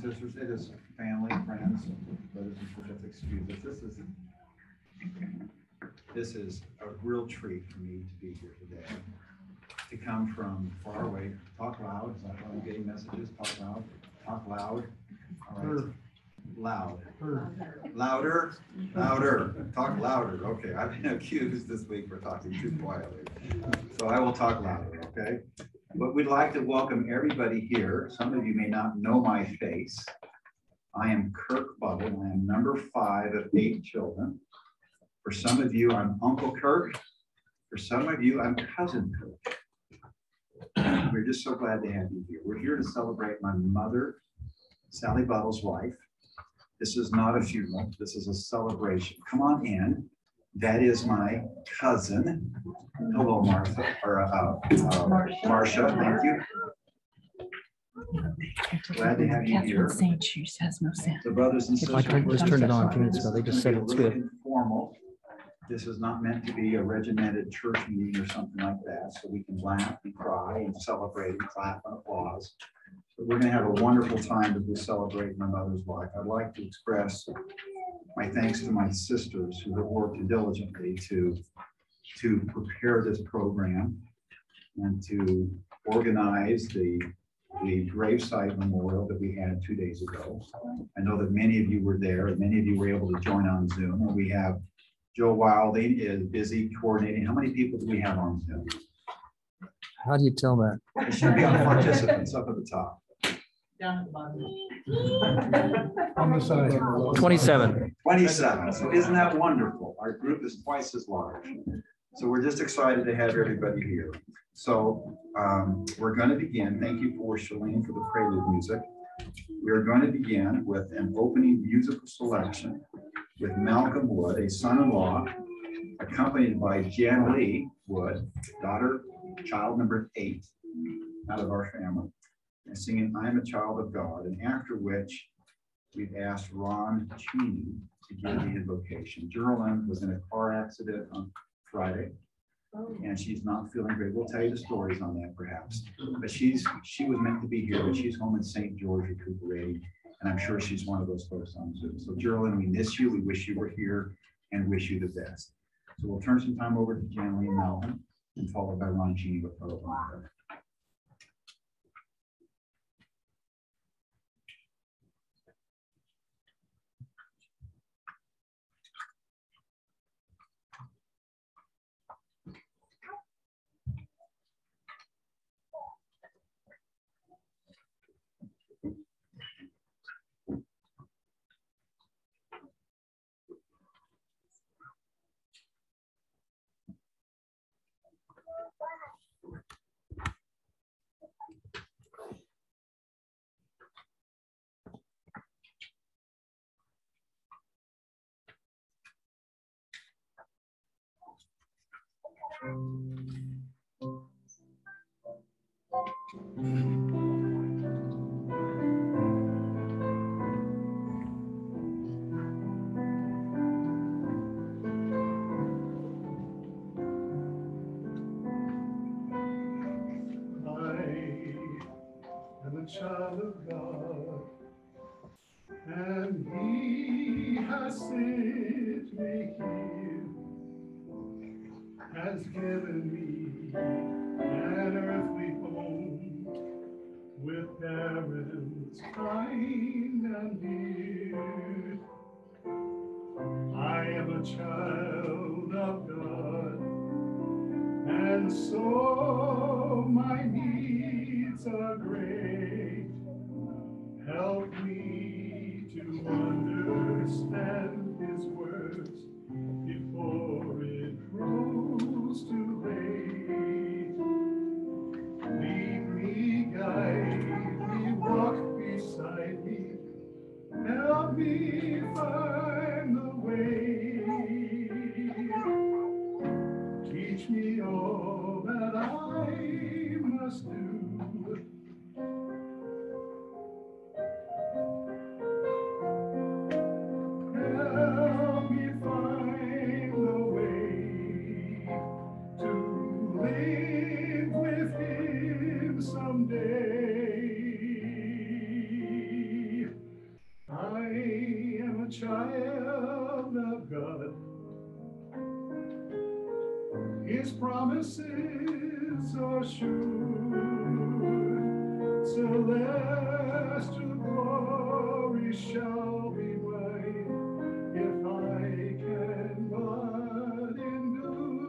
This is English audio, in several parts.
sisters, it is family, friends, brothers and sisters, excuse us. This is a real treat for me to be here today. To come from far away, talk loud. Is that why I'm getting messages? Talk loud. Talk loud. All right. Loud. Louder. Louder. Talk louder. Okay. I've been accused this week for talking too quietly. So I will talk louder, okay? But we'd like to welcome everybody here. Some of you may not know my face. I am Kirk Buttle. I am number 5 of 8 children. For some of you, I'm Uncle Kirk. For some of you, I'm Cousin Kirk. We're just so glad to have you here. We're here to celebrate my mother, Sally Buttle's wife. This is not a funeral. This is a celebration. Come on in. That is my cousin. Hello, Martha, or Marcia. Thank you. Glad to have you here. St. Jude has no sense. The brothers and sisters. I just turned it on 2 minutes ago. They just said it's good. Informal. This is not meant to be a regimented church meeting or something like that, so we can laugh and cry and celebrate and clap and applause. But we're going to have a wonderful time as we celebrate my mother's life. I'd like to express my thanks to my sisters who have worked diligently to prepare this program and to organize the gravesite memorial that we had 2 days ago. I know that many of you were there and many of you were able to join on Zoom. And we have Joe Wilding is busy coordinating. How many people do we have on Zoom? How do you tell that? It should be on participants up at the top. Down at the bottom. On the side. 27. 27. So isn't that wonderful? Our group is twice as large. So we're just excited to have everybody here. So we're going to begin. Thank you for Shalene for the prelude music. We are going to begin with an opening musical selection with Malcolm Wood, a son-in-law, accompanied by Jan Lee Wood, child number 8 out of our family, and singing I Am a Child of God, and after which we've asked Ron Cheney to give the invocation. Geraldine was in a car accident on Friday, and she's not feeling great. We'll tell you the stories on that perhaps, but she was meant to be here, but she's home in St. George recuperating, and I'm sure she's one of those folks on Zoom. So Geraldine, we miss you. We wish you were here and wish you the best. So we'll turn some time over to Jan Lee and Malcolm, and followed by Ron Cheney with Buttle. Child of God, and He has sent me here, has given me an earthly home with parents kind and dear. I am a child of God, and so my needs are great. Help me to understand His words before it grows too late. Lead me, guide me, walk beside me, help me find the way. Teach me all that I must do. Help me find the way to live with Him someday. promises are sure, celestial glory shall be mine if I can but endure.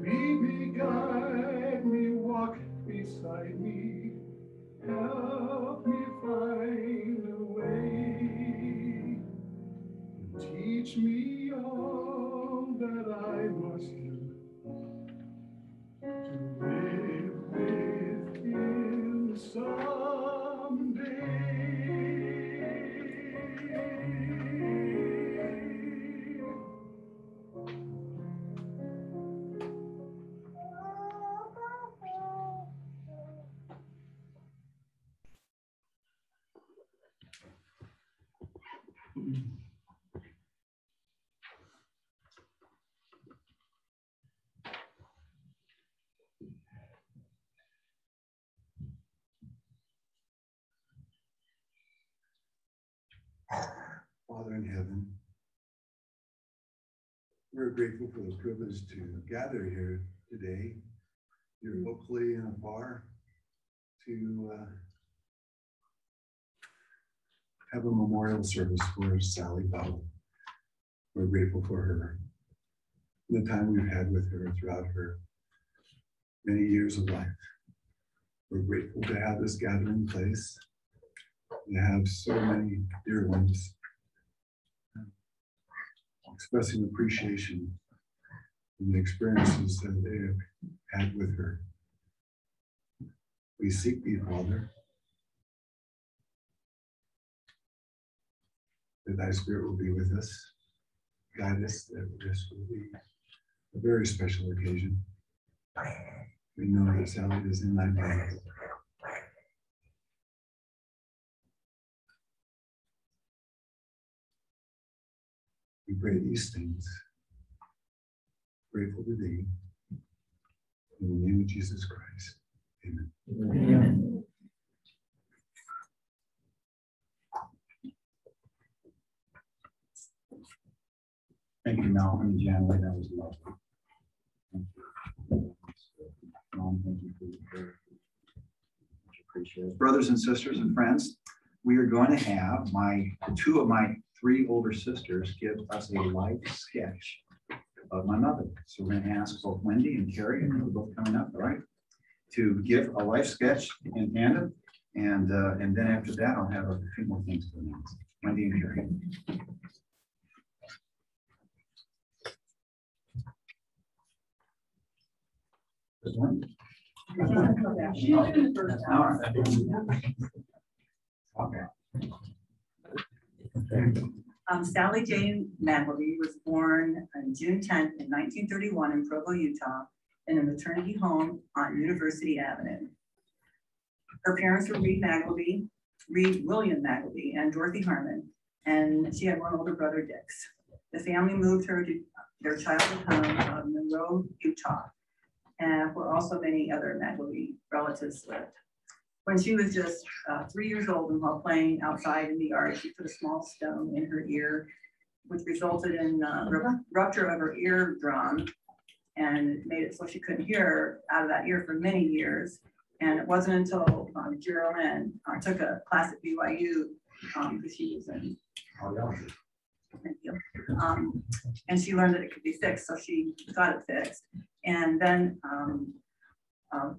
Lead me, guide me, walk beside me, help me find a way. Teach me all that I must do to live with Him someday. Father in heaven, we're grateful for the privilege to gather here today, here locally and afar, to have a memorial service for Sally Buttle. We're grateful for her, the time we've had with her throughout her many years of life. We're grateful to have this gathering place, and have so many dear ones expressing appreciation for the experiences that they have had with her. We seek thee, Father, that thy Spirit will be with us, guide us, that this will be a very special occasion. We know that Sally is in thy hands. We pray these things, grateful to thee, in the name of Jesus Christ. Amen. Amen. Thank you, Malcolm and Janley. That was lovely. Thank you. Mom, thank you for your prayer. Much appreciated. Brothers and sisters and friends, we are going to have two of my three older sisters give us a life sketch of my mother. So we're going to ask both Wendy and Carrie, and they're both coming up, all right, to give a life sketch in tandem. And then after that, I'll have a few more things to announce. Wendy and Carrie. This one? All right. Okay. Sally Jane Magleby was born on June 10th in 1931 in Provo, Utah, in a maternity home on University Avenue. Her parents were Reed William Magleby, and Dorothy Harmon, and she had one older brother, Dix. The family moved her to their childhood home of Monroe, Utah, and where also many other Magleby relatives lived. When she was just 3 years old and while playing outside in the yard, she put a small stone in her ear, which resulted in rupture of her eardrum and made it so she couldn't hear out of that ear for many years. And it wasn't until Geraldine took a class at BYU because she was in thank you. And she learned that it could be fixed, so she got it fixed. And then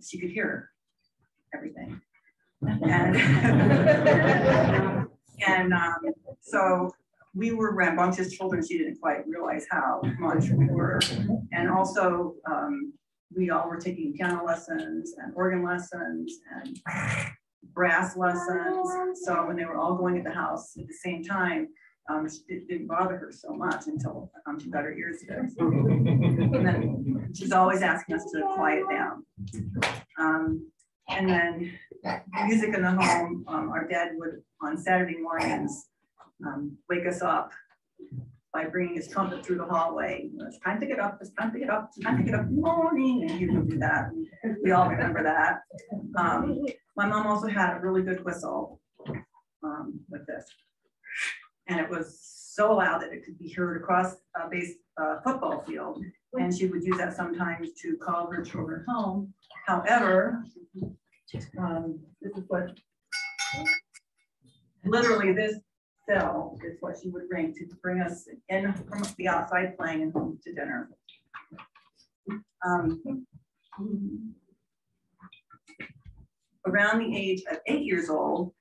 she could hear everything. And so we were rambunctious children. She didn't quite realize how much we were. And also we all were taking piano lessons and organ lessons and brass lessons. So when they were all going at the house at the same time, it didn't bother her so much until she got her ears fixed. And then she's always asking us to quiet down. And then music in the home, our dad would on Saturday mornings wake us up by bringing his trumpet through the hallway. It's time to get up, it's time to get up, it's time to get up in the morning. And he would do that. We all remember that. My mom also had a really good whistle like this. And it was so loud that it could be heard across football field, and she would use that sometimes to call her children home. However, this is what, literally this cell is what she would ring to bring us in from the outside playing and home to dinner. Around the age of 8 years old,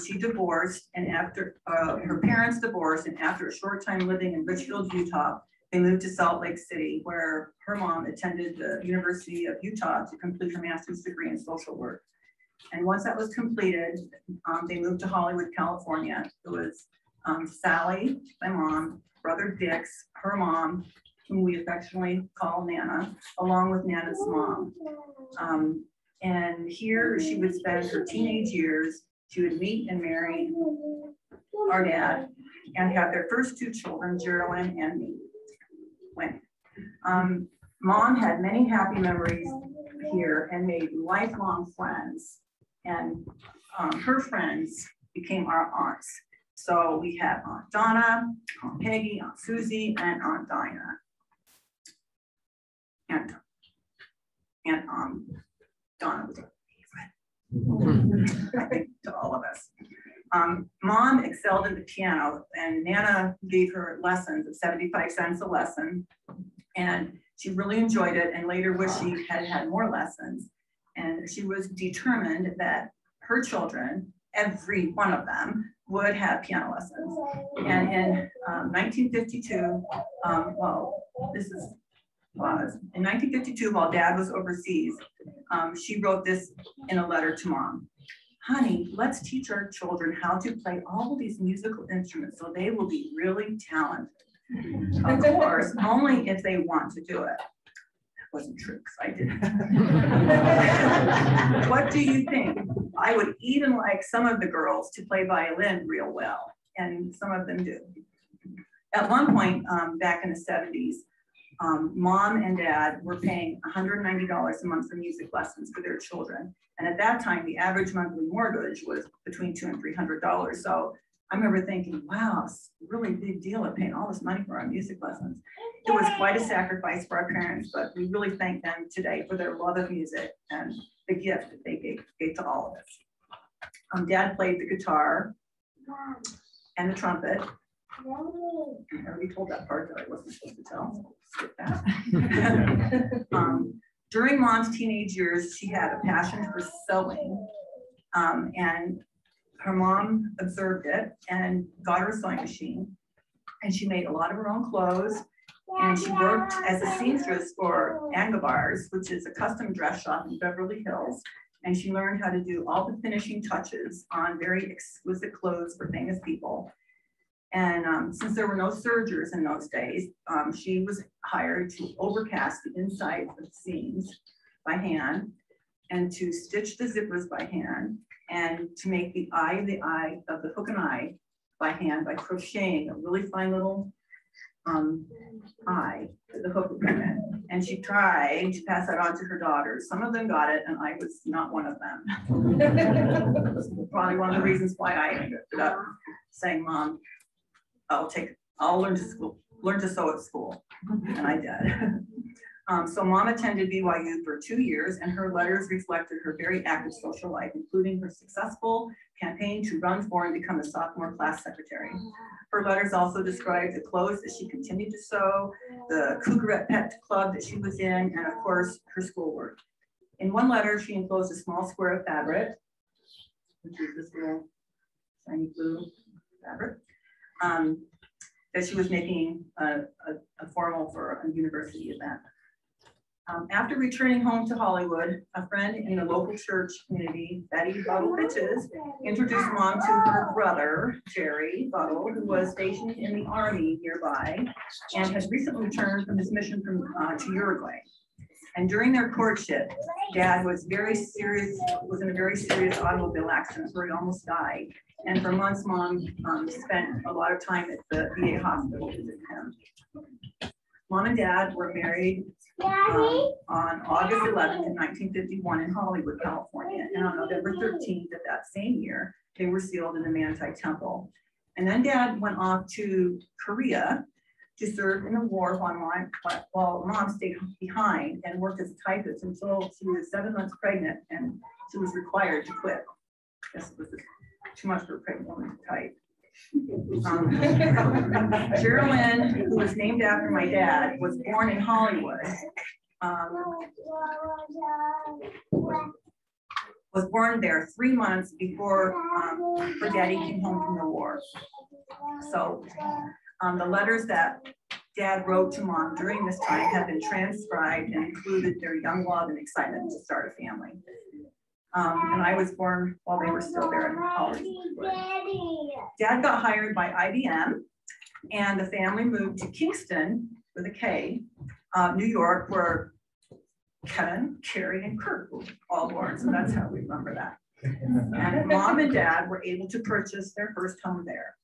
she divorced, and after her parents divorced, and after a short time living in Richfield, Utah, they moved to Salt Lake City, where her mom attended the University of Utah to complete her master's degree in social work. And once that was completed, they moved to Hollywood, California. It was Sally, my mom, brother Dix, her mom, whom we affectionately call Nana, along with Nana's mom. And here she would spend her teenage years. She would meet and marry our dad and have their first 2 children, Geraldine and me. Mom had many happy memories here and made lifelong friends. And her friends became our aunts. So we had Aunt Donna, Aunt Peggy, Aunt Susie, and Aunt Dinah. And Donna was our favorite, I think, to all of us. Mom excelled in the piano, and Nana gave her lessons of 75 cents a lesson. And she really enjoyed it, and later wished she had had more lessons. And she was determined that her children, every one of them, would have piano lessons. And in 1952, in 1952, while Dad was overseas, she wrote this in a letter to Mom. Honey, let's teach our children how to play all of these musical instruments so they will be really talented. Of course, only if they want to do it. That wasn't true, because I didn't. What do you think? I would even like some of the girls to play violin real well, and some of them do. At one point, back in the 70s, Mom and Dad were paying $190 a month for music lessons for their children. And at that time, the average monthly mortgage was between $200 and $300. So I remember thinking, wow, it's a really big deal of paying all this money for our music lessons. It was quite a sacrifice for our parents, but we really thank them today for their love of music and the gift that they gave to all of us. Dad played the guitar and the trumpet. I already told that part that I wasn't supposed to tell, so skip that. During Mom's teenage years, she had a passion for sewing, and her mom observed it and got her a sewing machine, and she made a lot of her own clothes, and she worked as a seamstress for Angabars, which is a custom dress shop in Beverly Hills, and she learned how to do all the finishing touches on very exquisite clothes for famous people. And since there were no sergers in those days, she was hired to overcast the insides of seams by hand, and to stitch the zippers by hand, and to make the eye of the hook and eye by hand by crocheting a really fine little eye that the hook would come in. And she tried to pass that on to her daughters. Some of them got it, and I was not one of them. That's probably one of the reasons why I ended up saying, Mom, I'll learn to sew at school, and I did. So Mom attended BYU for 2 years, and her letters reflected her very active social life, including her successful campaign to run for and become a sophomore class secretary. Her letters also described the clothes that she continued to sew, the Cougarette Pet Club that she was in, and of course, her schoolwork. In one letter, she enclosed a small square of fabric, which is this little shiny blue fabric, that she was making a formal for a university event. After returning home to Hollywood, a friend in the local church community, Betty Buttle Pitches, introduced Mom to her brother, Jerry Buttle, who was stationed in the army nearby and had recently returned from his mission to Uruguay. And during their courtship, Dad was in a very serious automobile accident where he almost died. And for months, Mom spent a lot of time at the VA hospital visiting him. Mom and Dad were married on August 11th in 1951 in Hollywood, California. And on November 13th of that same year, they were sealed in the Manti Temple. And then Dad went off to Korea to serve in the war while mom stayed behind and worked as a typist until she was 7 months pregnant and she was required to quit. This was too much for a pregnant woman to type. Geraldine, who was named after my dad, was born in Hollywood. Was born there 3 months before her daddy came home from the war. So the letters that Dad wrote to Mom during this time have been transcribed and included their young love and excitement to start a family. And I was born while they were still there in Hollywood. Dad got hired by IBM, and the family moved to Kingston with a K, New York, where Kevin, Carrie, and Kurt were all born. So that's how we remember that. And Mom and Dad were able to purchase their first home there.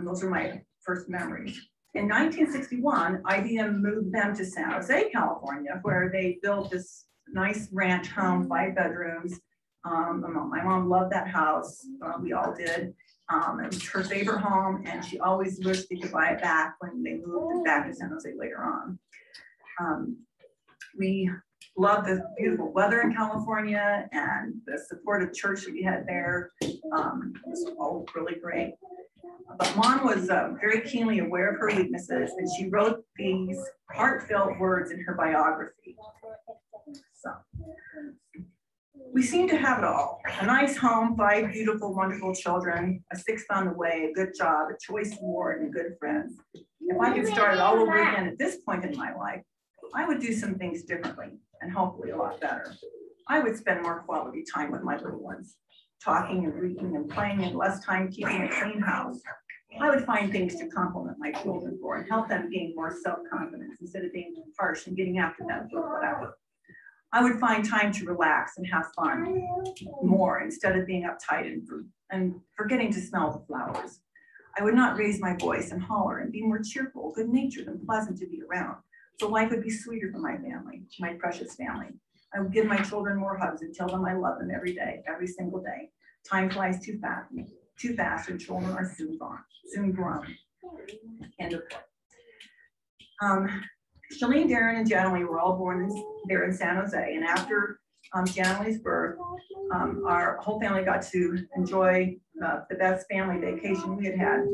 Those are my first memories. In 1961, IBM moved them to San Jose, California, where they built this nice ranch home, 5 bedrooms. My mom loved that house. We all did. It was her favorite home, and she always wished they could buy it back when they moved back to San Jose later on. We loved the beautiful weather in California and the supportive church that we had there. It was all really great. But Mom was very keenly aware of her weaknesses, and she wrote these heartfelt words in her biography. So we seem to have it all. A nice home, 5 beautiful, wonderful children, a 6th on the way, a good job, a choice award, and good friends. If I could start it all over again at this point in my life, I would do some things differently and hopefully a lot better. I would spend more quality time with my little ones, talking and reading and playing, and less time keeping a clean house. I would find things to compliment my children for and help them gain more self-confidence instead of being harsh and getting after them for whatever. I would find time to relax and have fun more instead of being uptight and forgetting to smell the flowers. I would not raise my voice and holler and be more cheerful, good-natured, and pleasant to be around. So life would be sweeter for my family, my precious family. I would give my children more hugs and tell them I love them every day, every single day. Time flies too fast, and children are soon grown. End of quote. Shalene, Darren, and Janilee were all born there in San Jose, and after Janilee's birth, our whole family got to enjoy the best family vacation we had had.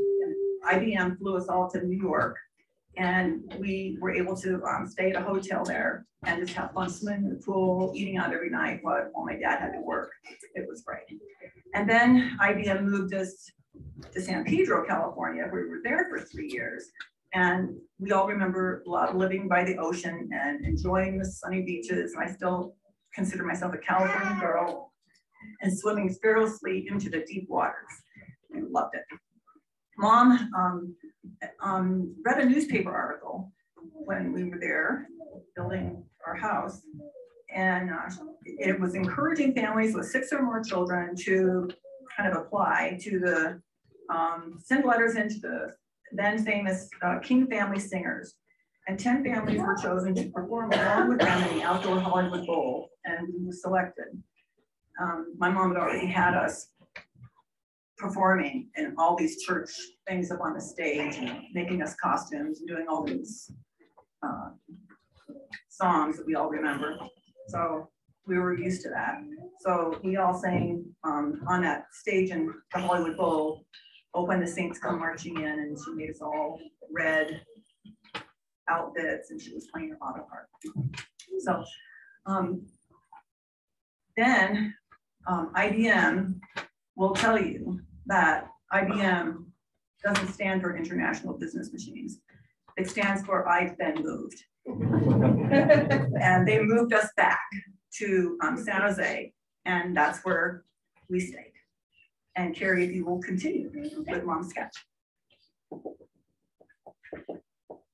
IBM flew us all to New York, and we were able to stay at a hotel there and just have fun swimming in the pool, eating out every night while my dad had to work. It was great. And then IBM moved us to San Pedro, California. We were there for 3 years. And we all remember living by the ocean and enjoying the sunny beaches. I still consider myself a California girl, and swimming fearlessly into the deep waters. I loved it. Mom read a newspaper article when we were there building our house, and it was encouraging families with 6 or more children to kind of apply to the send letters into the then famous King Family Singers, and 10 families were chosen to perform along with them in the outdoor Hollywood Bowl, and we were selected. My mom had already had us performing in all these church things up on the stage and making us costumes and doing all these songs that we all remember. So we were used to that. So we all sang on that stage in the Hollywood Bowl, "Oh, When the Saints Come Marching In," and she made us all red outfits, and she was playing her auto harp. So then IBM will tell you that IBM doesn't stand for International Business Machines. It stands for I've been moved. And they moved us back to San Jose, and that's where we stayed. And Carrie, if you will continue with Mom's sketch.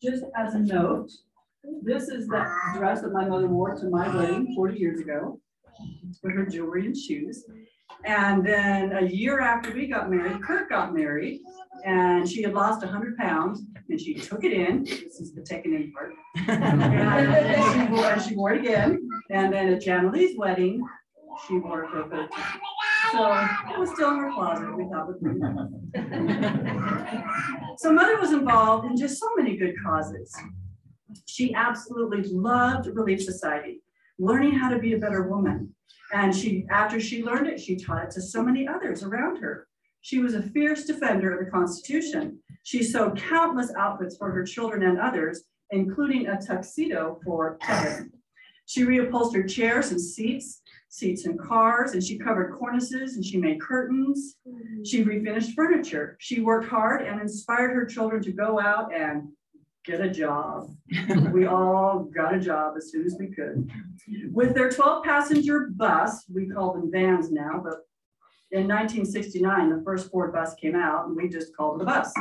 Just as a note, this is the dress that my mother wore to my wedding 40 years ago with her jewelry and shoes. And then a year after we got married, Kurt got married, and she had lost 100 pounds, and she took it in. This is the taken in part. And she wore it again. And then at Janilee's wedding, she wore it for a third time. So it was still in her closet. We thought would bring it. So Mother was involved in just so many good causes. She absolutely loved Relief Society, learning how to be a better woman. And after she learned it, she taught it to so many others around her. She was a fierce defender of the Constitution. She sewed countless outfits for her children and others, including a tuxedo for Kevin. She reupholstered chairs and seats in cars, and she covered cornices, and she made curtains. She refinished furniture. She worked hard and inspired her children to go out and get a job. We all got a job as soon as we could. With their 12-passenger bus, we call them vans now, but in 1969, the first Ford bus came out, and we just called it a bus.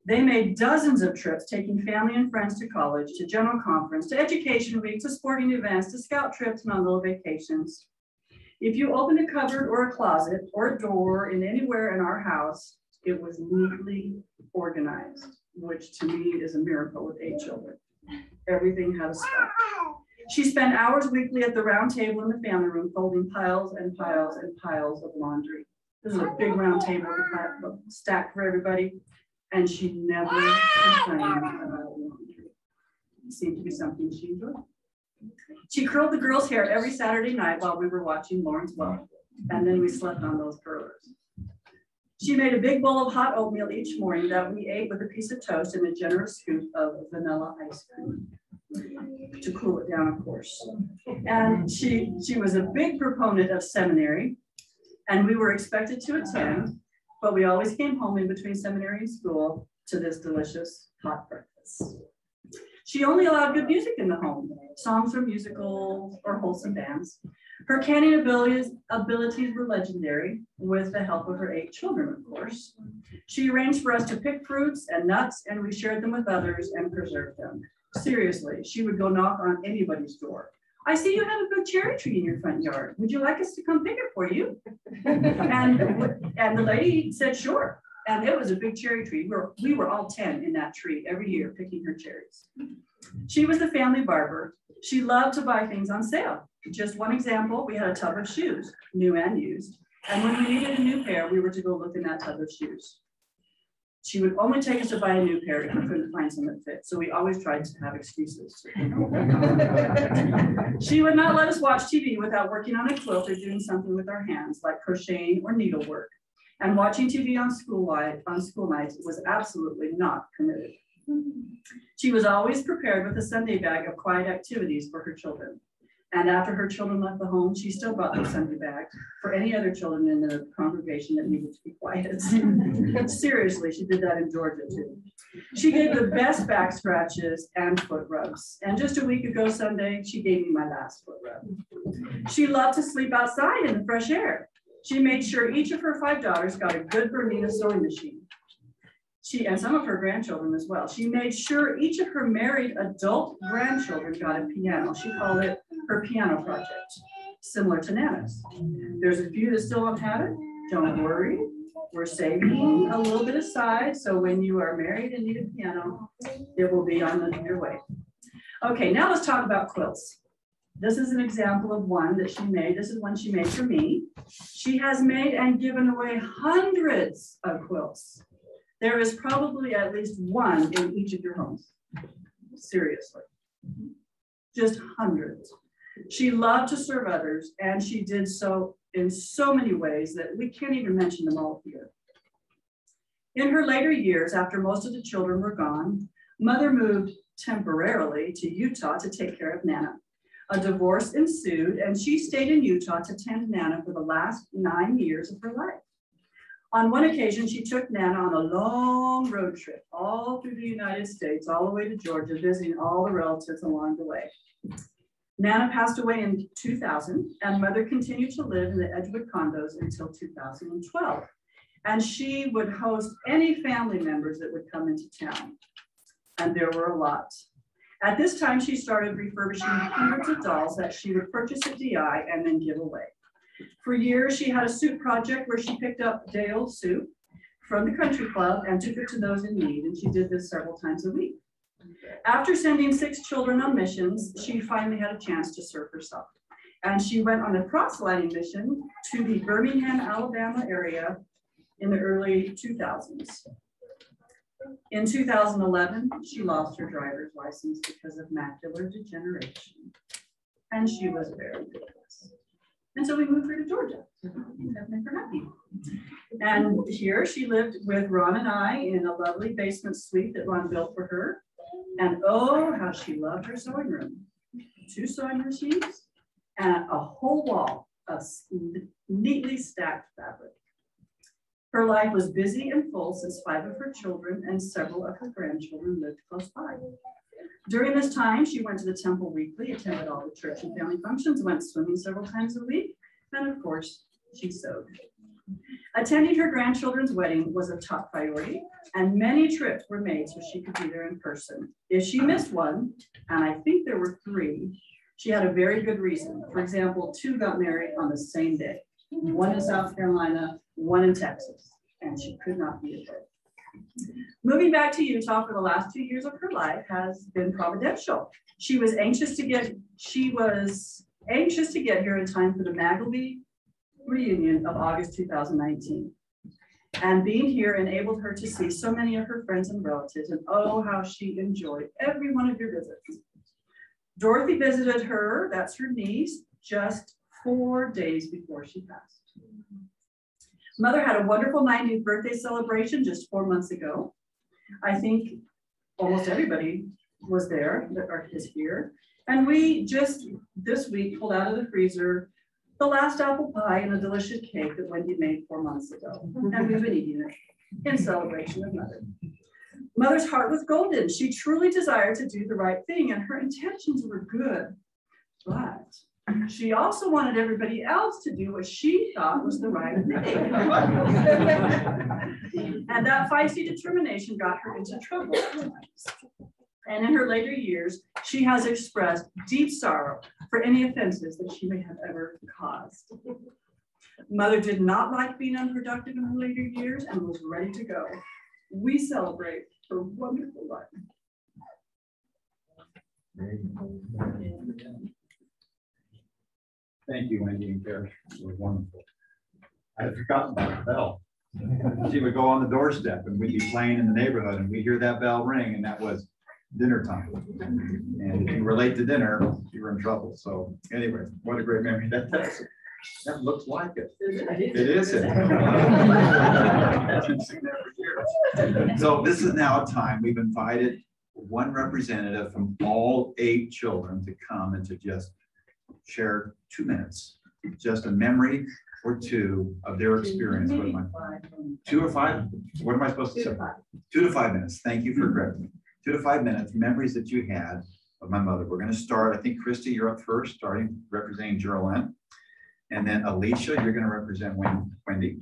They made dozens of trips, taking family and friends to college, to general conference, to education week, to sporting events, to scout trips, and on little vacations. If you opened a cupboard or a closet or a door in anywhere in our house, it was neatly organized, which to me is a miracle with 8 children. Everything had a spot. She spent hours weekly at the round table in the family room, folding piles and piles and piles of laundry. This is a big round table stacked for everybody. And she never complained about laundry. It seemed to be something she enjoyed. She curled the girls' hair every Saturday night while we were watching Lawrence Welk, and then we slept on those curlers. She made a big bowl of hot oatmeal each morning that we ate with a piece of toast and a generous scoop of vanilla ice cream to cool it down, of course. And she was a big proponent of seminary, and we were expected to attend, but we always came home in between seminary and school to this delicious hot breakfast. She only allowed good music in the home, songs from musicals or wholesome bands. Her canning abilities were legendary, with the help of her 8 children, of course. She arranged for us to pick fruits and nuts, and we shared them with others and preserved them. Seriously, she would go knock on anybody's door. I see you have a good cherry tree in your front yard. Would you like us to come pick it for you? And the lady said, sure. And it was a big cherry tree. We were all 10 in that tree every year picking her cherries. She was the family barber. She loved to buy things on sale. Just one example, we had a tub of shoes, new and used. And when we needed a new pair, we were to go look in that tub of shoes. She would only take us to buy a new pair if we couldn't find some that fit. So we always tried to have excuses. She would not let us watch TV without working on a quilt or doing something with our hands, like crocheting or needlework. And watching TV on school nights was absolutely not permitted. She was always prepared with a Sunday bag of quiet activities for her children. And after her children left the home, she still brought the Sunday bag for any other children in the congregation that needed to be quiet. Seriously, she did that in Georgia too. She gave the best back scratches and foot rubs. And just a week ago Sunday, she gave me my last foot rub. She loved to sleep outside in the fresh air. She made sure each of her 5 daughters got a good Bernina sewing machine. And some of her grandchildren as well. She made sure each of her married adult grandchildren got a piano. She called it her piano project, similar to Nana's. There's a few that still don't have it. Don't worry. We're saving a little bit aside, so when you are married and need a piano, it will be on your way. Okay, now let's talk about quilts. This is an example of one that she made. This is one she made for me. She has made and given away hundreds of quilts. There is probably at least one in each of your homes. Seriously. Just hundreds. She loved to serve others, and she did so in so many ways that we can't even mention them all here. In her later years, after most of the children were gone, Mother moved temporarily to Utah to take care of Nana. A divorce ensued, and she stayed in Utah to tend Nana for the last 9 years of her life. On one occasion, she took Nana on a long road trip all through the United States, all the way to Georgia, visiting all the relatives along the way. Nana passed away in 2000, and Mother continued to live in the Edgewood condos until 2012. And she would host any family members that would come into town. And there were a lot. At this time, she started refurbishing hundreds of dolls that she would purchase at DI and then give away. For years, she had a soup project where she picked up day-old soup from the country club and took it to those in need, and she did this several times a week. After sending 6 children on missions, she finally had a chance to serve herself. And she went on a proselyting mission to the Birmingham, Alabama area in the early 2000s. In 2011, she lost her driver's license because of macular degeneration. And she was very depressed. And so we moved her to Georgia. That made her happy. And here she lived with Ron and I in a lovely basement suite that Ron built for her. And oh, how she loved her sewing room. 2 sewing machines and a whole wall of neatly stacked fabric. Her life was busy and full since 5 of her children and several of her grandchildren lived close by. During this time, she went to the temple weekly, attended all the church and family functions, went swimming several times a week, and of course, she sewed. Attending her grandchildren's wedding was a top priority, and many trips were made so she could be there in person. If she missed one, and I think there were 3, she had a very good reason. For example, 2 got married on the same day, one in South Carolina, one in Texas, and she could not be at both. Moving back to Utah for the last 2 years of her life has been providential. She was anxious to get here in time for the Magleby reunion of August 2019. And being here enabled her to see so many of her friends and relatives, and oh, how she enjoyed every one of your visits. Dorothy visited her, that's her niece, just 4 days before she passed. Mother had a wonderful 90th birthday celebration just 4 months ago. I think almost everybody was there or is here. And we just this week pulled out of the freezer the last apple pie and a delicious cake that Wendy made 4 months ago. And we've been eating it in celebration of Mother. Mother's heart was golden. She truly desired to do the right thing and her intentions were good. But she also wanted everybody else to do what she thought was the right thing. And that feisty determination got her into trouble. And in her later years, she has expressed deep sorrow for any offenses that she may have ever caused. Mother did not like being unproductive in her later years and was ready to go. We celebrate her wonderful life. Thank you, Wendy and Kara. It was wonderful. I had forgotten about the bell. She would go on the doorstep and we'd be playing in the neighborhood and we'd hear that bell ring and that was dinner time. And if you were late to dinner, you were in trouble. So anyway, what a great memory. That looks like it. It is it. So this is now a time we've invited one representative from all 8 children to come and to just share 2 minutes, just a memory or 2 of their experience. What am I, 2 or 5? What am I supposed to say? 2 to 5 minutes. Thank you for correcting me. 2 to 5 minutes, memories that you had of my mother. We're going to start, I think, Christy, you're up first, starting representing Geraldine. And then Alicia, you're going to represent Wendy.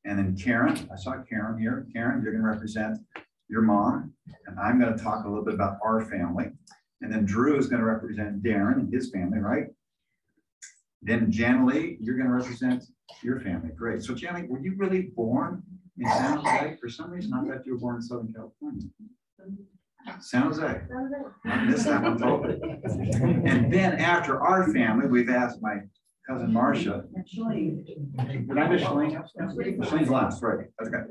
And then Karen, I saw Karen here. Karen, you're going to represent your mom. And I'm going to talk a little bit about our family. And then Drew is going to represent Darren and his family, right? Then Janalee, you're going to represent your family. Great. So Janalee, were you really born in San Jose? For some reason, I thought you were born in Southern California. San Jose. I missed that one totally. And then after our family, we've asked my cousin Marcia. Did I miss Shalene? Shalene's last, right? Okay.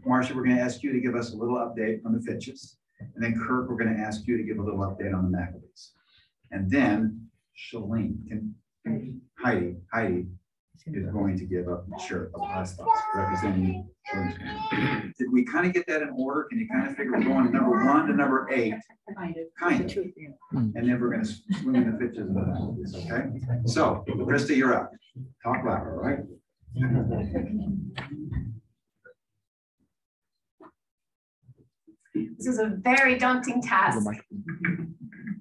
Marcia, we're going to ask you to give us a little update on the Fitches. And then Kirk, we're going to ask you to give a little update on the Maccabees. And then Shalene, Heidi is going to give up shirt of last thoughts representing Shalene's family. Did we kind of get that in order? Can you kind of figure we're going number 1 to number 8? Kind of. And then we're going to swing in the Fitches and the Maccabees, okay? So, Krista, you're up. Talk louder, all right? This is a very daunting task.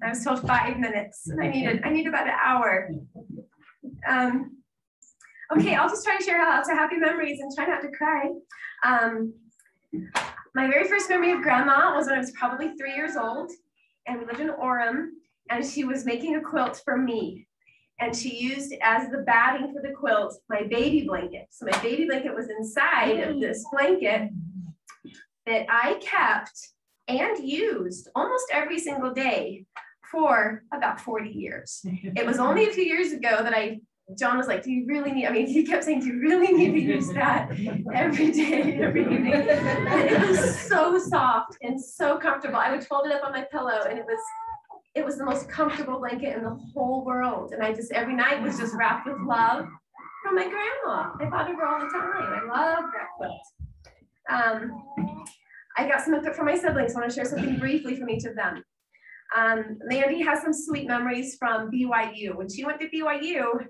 I was told 5 minutes, and I need about an hour. Okay, I'll just try to share lots of happy memories and try not to cry. My very first memory of Grandma was when I was probably 3 years old, and we lived in Orem, and she was making a quilt for me. And she used as the batting for the quilt my baby blanket. So my baby blanket was inside of this blanket that I kept and used almost every single day for about 40 years. It was only a few years ago that John was like, do you really need, I mean, he kept saying, do you really need to use that every day, every evening? And it was so soft and so comfortable. I would fold it up on my pillow and it was the most comfortable blanket in the whole world. And every night was just wrapped with love from my grandma. I thought of her all the time. I love that quilt. I got some input from my siblings. I want to share something briefly from each of them. Mandy has some sweet memories from BYU. When she went to BYU,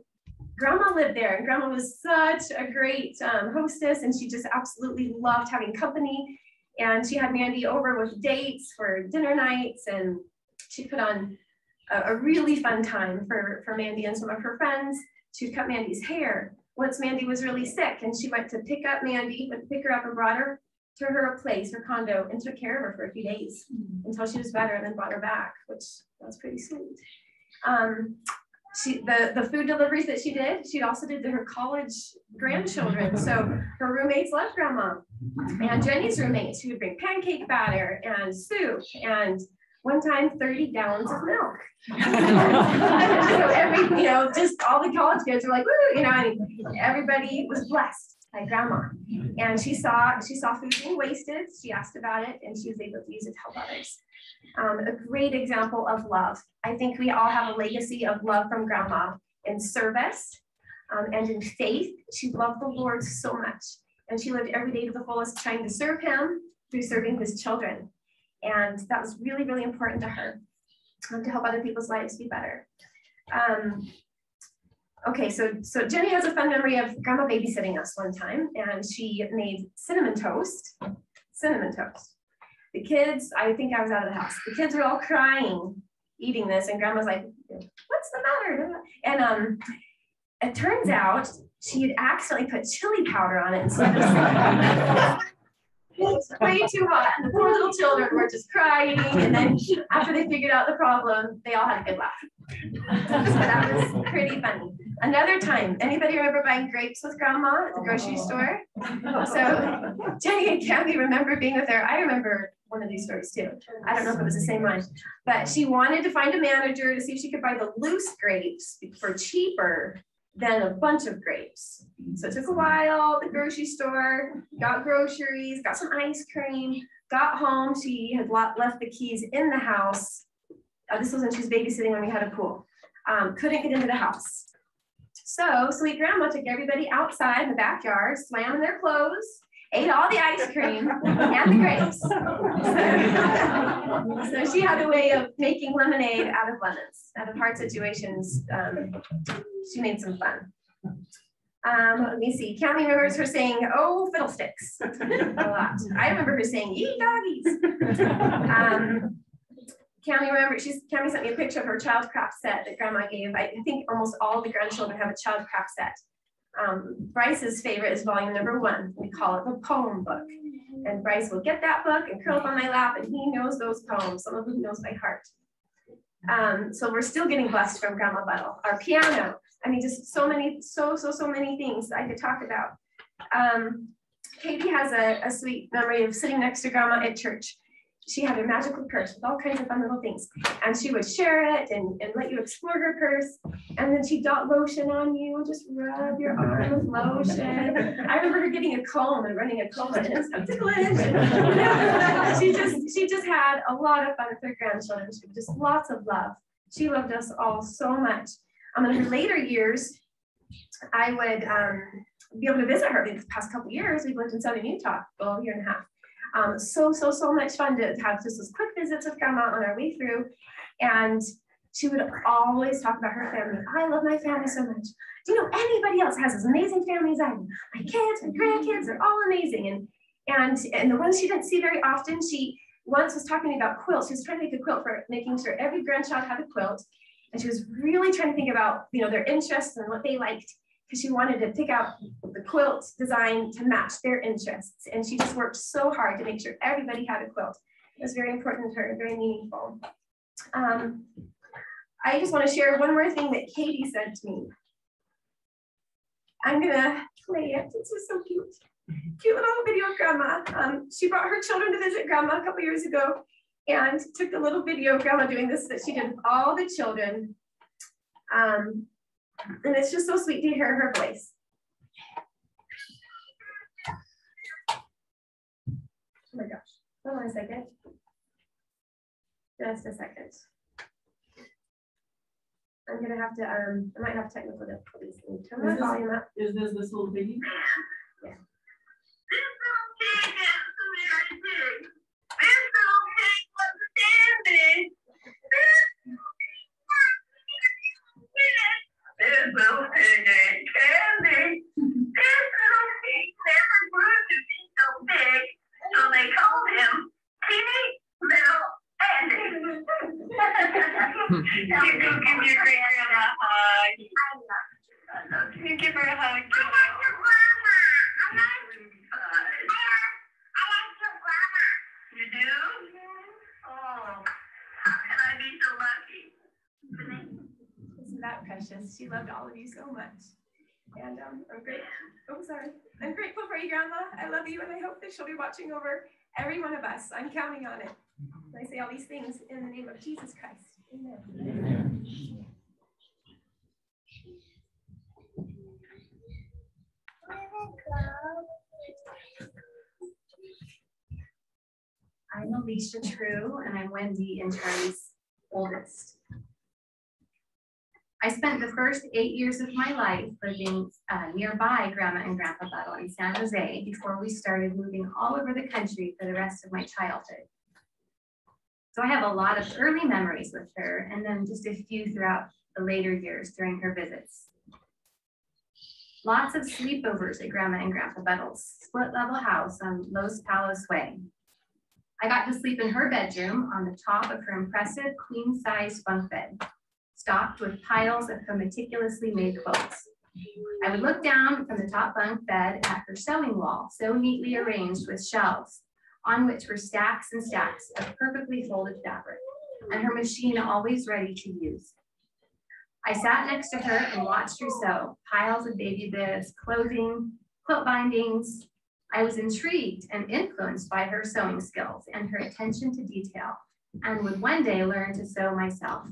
Grandma lived there, and Grandma was such a great hostess, and she just absolutely loved having company. And she had Mandy over with dates for dinner nights, and she put on a really fun time for Mandy and some of her friends. She would cut Mandy's hair. Once Mandy was really sick, and she went to pick up Mandy, went to pick her up and brought her to her place, her condo, and took care of her for a few days until she was better, and then brought her back, which was pretty sweet. The food deliveries that she did, she also did to her college grandchildren. So her roommates loved Grandma. And Jenny's roommates, she would bring pancake batter and soup, and one time 30 gallons of milk. So just all the college kids were like, woo, and everybody was blessed by Grandma. And she saw food being wasted. She asked about it, and she was able to use it to help others. A great example of love. I think we all have a legacy of love from Grandma in service and in faith. She loved the Lord so much, and she lived every day to the fullest, trying to serve him through serving his children. And that was really, really important to her, to help other people's lives be better. Okay, so Jenny has a fun memory of Grandma babysitting us one time, and she made cinnamon toast. The kids, I think I was out of the house. The kids were all crying, eating this, and Grandma's like, what's the matter? And it turns out she had accidentally put chili powder on it instead of it was way too hot, and the poor little children were just crying, and then after they figured out the problem, they all had a good laugh. So that was pretty funny. Another time, anybody remember buying grapes with Grandma at the grocery store? So Jenny and Kathy remember being with her. I remember one of these stories too. I don't know if it was the same one, but she wanted to find a manager to see if she could buy the loose grapes for cheaper than a bunch of grapes. So it took a while, the grocery store, got groceries, got some ice cream, got home. She had left the keys in the house. This was when she was babysitting when we had a pool. Couldn't get into the house. So sweet Grandma took everybody outside in the backyard, swam in their clothes, ate all the ice cream and the grapes. So she had a way of making lemonade out of lemons, out of hard situations. She made some fun. Let me see. Cami remembers her saying, "Oh, fiddlesticks," a lot. I remember her saying, "Yee doggies." Cami sent me a picture of her childcraft set that Grandma gave. I think almost all the grandchildren have a childcraft set. Bryce's favorite is volume #1. We call it the poem book. And Bryce will get that book and curl up on my lap, and he knows those poems. Some of them he knows by heart. So we're still getting blessed from Grandma Buttle. Our piano. I mean, just so many things I could talk about. Katie has a sweet memory of sitting next to Grandma at church. She had a magical purse with all kinds of fun little things, and she would share it and let you explore her purse, and then she'd dot lotion on you, just rub your arm with lotion. I remember her getting a comb and running a comb, and it was ticklish. She just had a lot of fun with her grandchildren. She just lots of love. She loved us all so much. In her later years, I would be able to visit her. In the past couple of years, we've lived in southern Utah, a year and a half. So much fun to have just those quick visits with Grandma on our way through. And she would always talk about her family. I love my family so much. Do you know anybody else has as amazing family as I do? My kids, my grandkids, they're all amazing. And the ones she didn't see very often, she once was talking about quilts. She was trying to make a quilt for making sure every grandchild had a quilt. And she was really trying to think about, their interests and what they liked, because she wanted to pick out the quilt design to match their interests. And she just worked so hard to make sure everybody had a quilt. It was very important to her, very meaningful. I just want to share one more thing that Katie said to me. I'm gonna play it. This is so cute. Cute little video of Grandma. She brought her children to visit Grandma a couple years ago, and took a little video of Grandma doing this that she did with all the children. And it's just so sweet to hear her voice. Oh my gosh, hold on a second. Just a second. I'm gonna have to, I might have technical difficulties. Let me turn my volume up. Is this little piggy? Yeah. This little pig ain't candy. This little pig never grew to be so big, so they called him Teeny Little Andy. You go give your great grandma a hug. Can you give her a hug? I like your grandma. I like your grandma. You do? Oh, how can I be so lucky? Isn't that precious? She loved all of you so much. And I'm grateful. Oh, sorry. I'm grateful for you, Grandma. I love you, and I hope that she'll be watching over every one of us. I'm counting on it. And I say all these things in the name of Jesus Christ. Amen. I'm Alicia True, and I'm Wendy and Charlie's oldest. I spent the first 8 years of my life living nearby Grandma and Grandpa Buttle in San Jose before we started moving all over the country for the rest of my childhood. So I have a lot of early memories with her, and then just a few throughout the later years during her visits. Lots of sleepovers at Grandma and Grandpa Buttle's split-level house on Los Palos Way. I got to sleep in her bedroom on the top of her impressive queen-size bunk bed, stocked with piles of her meticulously made quilts. I would look down from the top bunk bed at her sewing wall, so neatly arranged with shelves, on which were stacks and stacks of perfectly folded fabric, and her machine always ready to use. I sat next to her and watched her sew piles of baby bibs, clothing, quilt bindings. I was intrigued and influenced by her sewing skills and her attention to detail, and would one day learn to sew myself.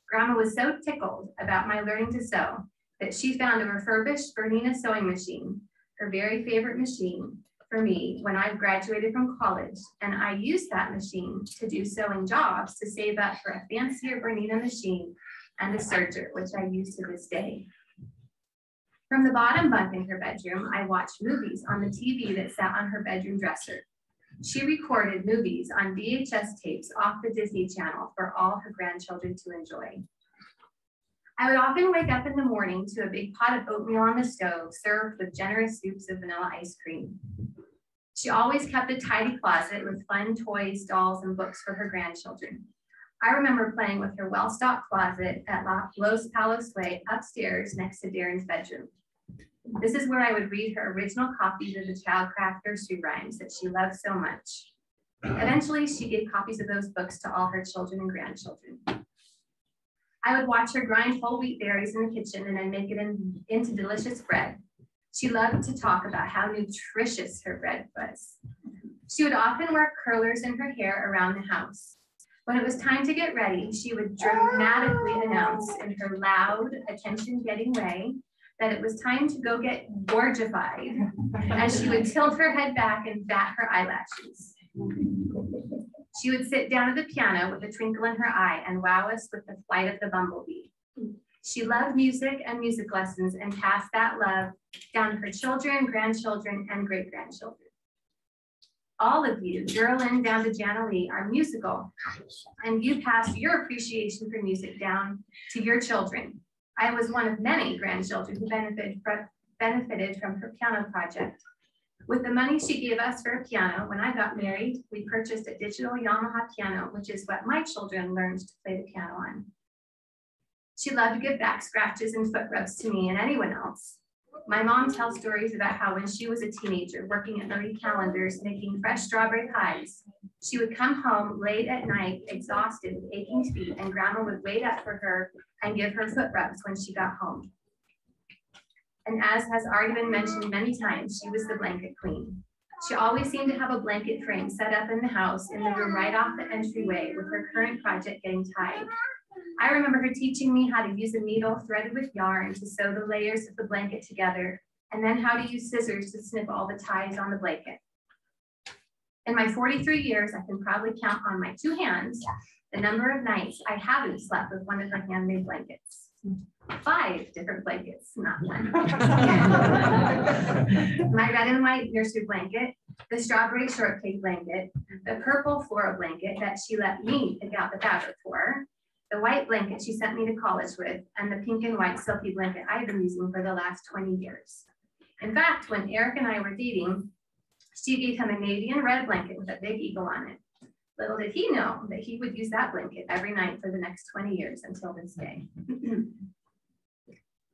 Grandma was so tickled about my learning to sew that she found a refurbished Bernina sewing machine, her very favorite machine, for me when I graduated from college, and I used that machine to do sewing jobs to save up for a fancier Bernina machine and a serger, which I use to this day. From the bottom bunk in her bedroom, I watched movies on the TV that sat on her bedroom dresser. She recorded movies on VHS tapes off the Disney Channel for all her grandchildren to enjoy. I would often wake up in the morning to a big pot of oatmeal on the stove, served with generous scoops of vanilla ice cream. She always kept a tidy closet with fun toys, dolls, and books for her grandchildren. I remember playing with her well-stocked closet at Los Palos Way upstairs next to Darren's bedroom. This is where I would read her original copies of the Childcraft nursery rhymes that she loved so much. Eventually, she gave copies of those books to all her children and grandchildren. I would watch her grind whole wheat berries in the kitchen and then make it into delicious bread. She loved to talk about how nutritious her bread was. She would often wear curlers in her hair around the house. When it was time to get ready, she would dramatically announce in her loud, attention-getting way that it was time to go get gorgified, as she would tilt her head back and bat her eyelashes. She would sit down at the piano with a twinkle in her eye and wow us with the flight of the bumblebee. She loved music and music lessons and passed that love down to her children, grandchildren, and great-grandchildren. All of you, Geraldine down to Jana Lee, are musical, and you passed your appreciation for music down to your children. I was one of many grandchildren who benefited from her piano project. With the money she gave us for a piano, when I got married, we purchased a digital Yamaha piano, which is what my children learned to play the piano on. She loved to give back scratches and foot rubs to me and anyone else. My mom tells stories about how when she was a teenager working at Marie Callender's making fresh strawberry pies, she would come home late at night, exhausted with aching feet, and Grandma would wait up for her and give her foot rubs when she got home. And as has already been mentioned many times, she was the blanket queen. She always seemed to have a blanket frame set up in the house in the room right off the entryway with her current project getting tied. I remember her teaching me how to use a needle threaded with yarn to sew the layers of the blanket together, and then how to use scissors to snip all the ties on the blanket. In my 43 years, I can probably count on my 2 hands the number of nights I haven't slept with one of her handmade blankets. 5 different blankets, not 1. My red and white nursery blanket, the strawberry shortcake blanket, the purple floral blanket that she let me pick out the fabric for, the white blanket she sent me to college with, and the pink and white silky blanket I've been using for the last 20 years. In fact, when Eric and I were dating, she gave him a navy and red blanket with a big eagle on it. Little did he know that he would use that blanket every night for the next 20 years until this day.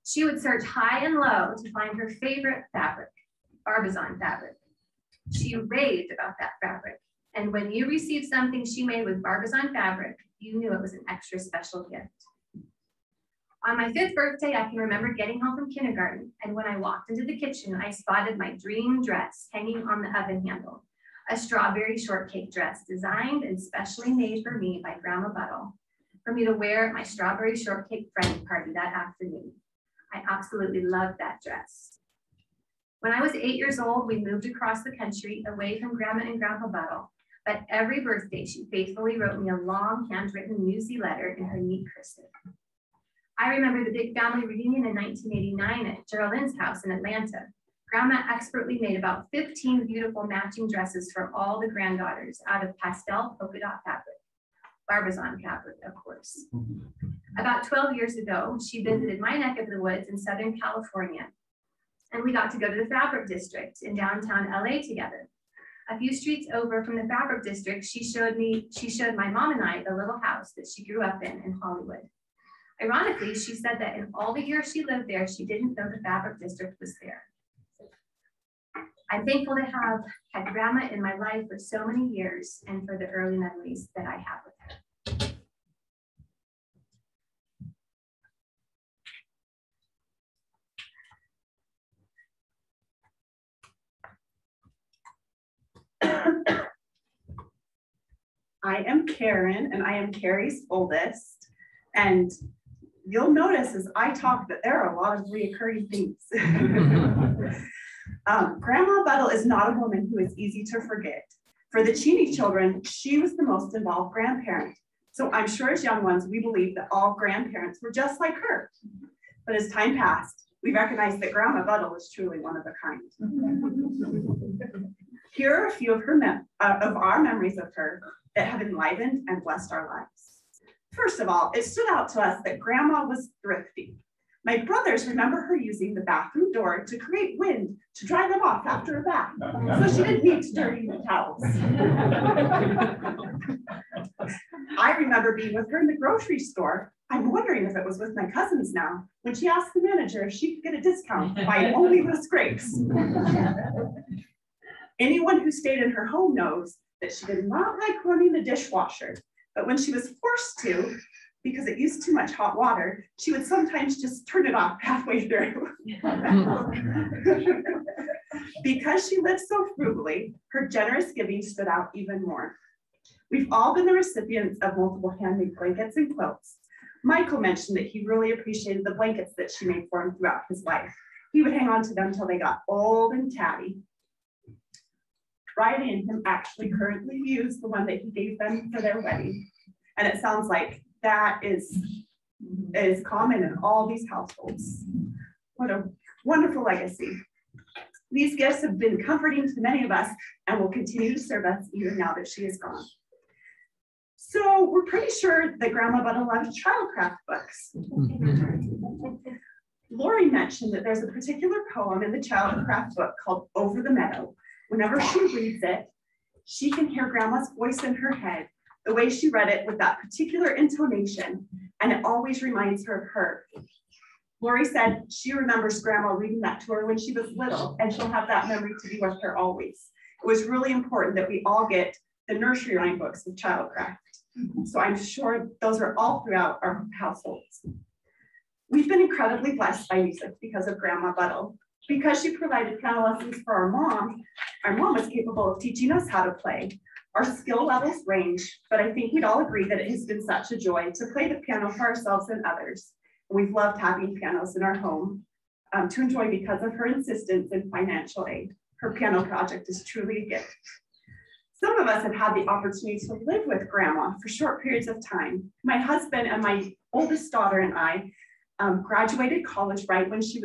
She would search high and low to find her favorite fabric, Barbizon fabric. She raved about that fabric. And when you received something she made with Barbizon fabric, you knew it was an extra special gift. On my 5th birthday, I can remember getting home from kindergarten, and when I walked into the kitchen, I spotted my dream dress hanging on the oven handle, a strawberry shortcake dress designed and specially made for me by Grandma Buttle, for me to wear at my strawberry shortcake friend party that afternoon. I absolutely loved that dress. When I was 8 years old, we moved across the country away from Grandma and Grandpa Buttle, but every birthday she faithfully wrote me a long handwritten newsy letter in her neat cursive. I remember the big family reunion in 1989 at Geraldine's house in Atlanta. Grandma expertly made about 15 beautiful matching dresses for all the granddaughters out of pastel polka dot fabric, Barbizon fabric, of course. About 12 years ago, she visited my neck of the woods in Southern California, and we got to go to the Fabric District in downtown LA together. A few streets over from the Fabric District, she showed my mom and I the little house that she grew up in Hollywood. Ironically, she said that in all the years she lived there, she didn't know the Fabric District was there. I'm thankful to have had Grandma in my life for so many years and for the early memories that I have with her. I am Karen, and I am Carrie's oldest. And you'll notice as I talk that there are a lot of reoccurring themes. Grandma Buttle is not a woman who is easy to forget. For the Cheney children, she was the most involved grandparent. So I'm sure as young ones, we believed that all grandparents were just like her. But as time passed, we recognized that Grandma Buttle was truly one of a kind. Here are a few of our memories of her that have enlivened and blessed our lives. First of all, it stood out to us that Grandma was thrifty. My brothers remember her using the bathroom door to create wind to dry them off after a bath, so she didn't need to dirty the towels. I remember being with her in the grocery store. I'm wondering if it was with my cousins now, when she asked the manager if she could get a discount by only Miss Grapes. Anyone who stayed in her home knows that she did not like running the dishwasher, but when she was forced to, because it used too much hot water, she would sometimes just turn it off halfway through. Because she lived so frugally, her generous giving stood out even more. We've all been the recipients of multiple handmade blankets and quilts. Michael mentioned that he really appreciated the blankets that she made for him throughout his life. He would hang on to them until they got old and tatty. Bridie and him actually currently use the one that he gave them for their wedding. And it sounds like that is common in all these households. What a wonderful legacy. These gifts have been comforting to many of us and will continue to serve us even now that she is gone. So we're pretty sure that Grandma Buttle loved childcraft books. Lori mentioned that there's a particular poem in the childcraft book called Over the Meadow. Whenever she reads it, she can hear Grandma's voice in her head, the way she read it with that particular intonation, and it always reminds her of her. Lori said she remembers Grandma reading that to her when she was little, and she'll have that memory to be with her always. It was really important that we all get the nursery rhyme books with childcraft. So I'm sure those are all throughout our households. We've been incredibly blessed by music because of Grandma Buttle. Because she provided piano lessons for our mom was capable of teaching us how to play. Our skill levels range, but I think we'd all agree that it has been such a joy to play the piano for ourselves and others. We've loved having pianos in our home to enjoy because of her insistence and financial aid. Her piano project is truly a gift. Some of us have had the opportunity to live with Grandma for short periods of time. My husband and my oldest daughter and I graduated college right when she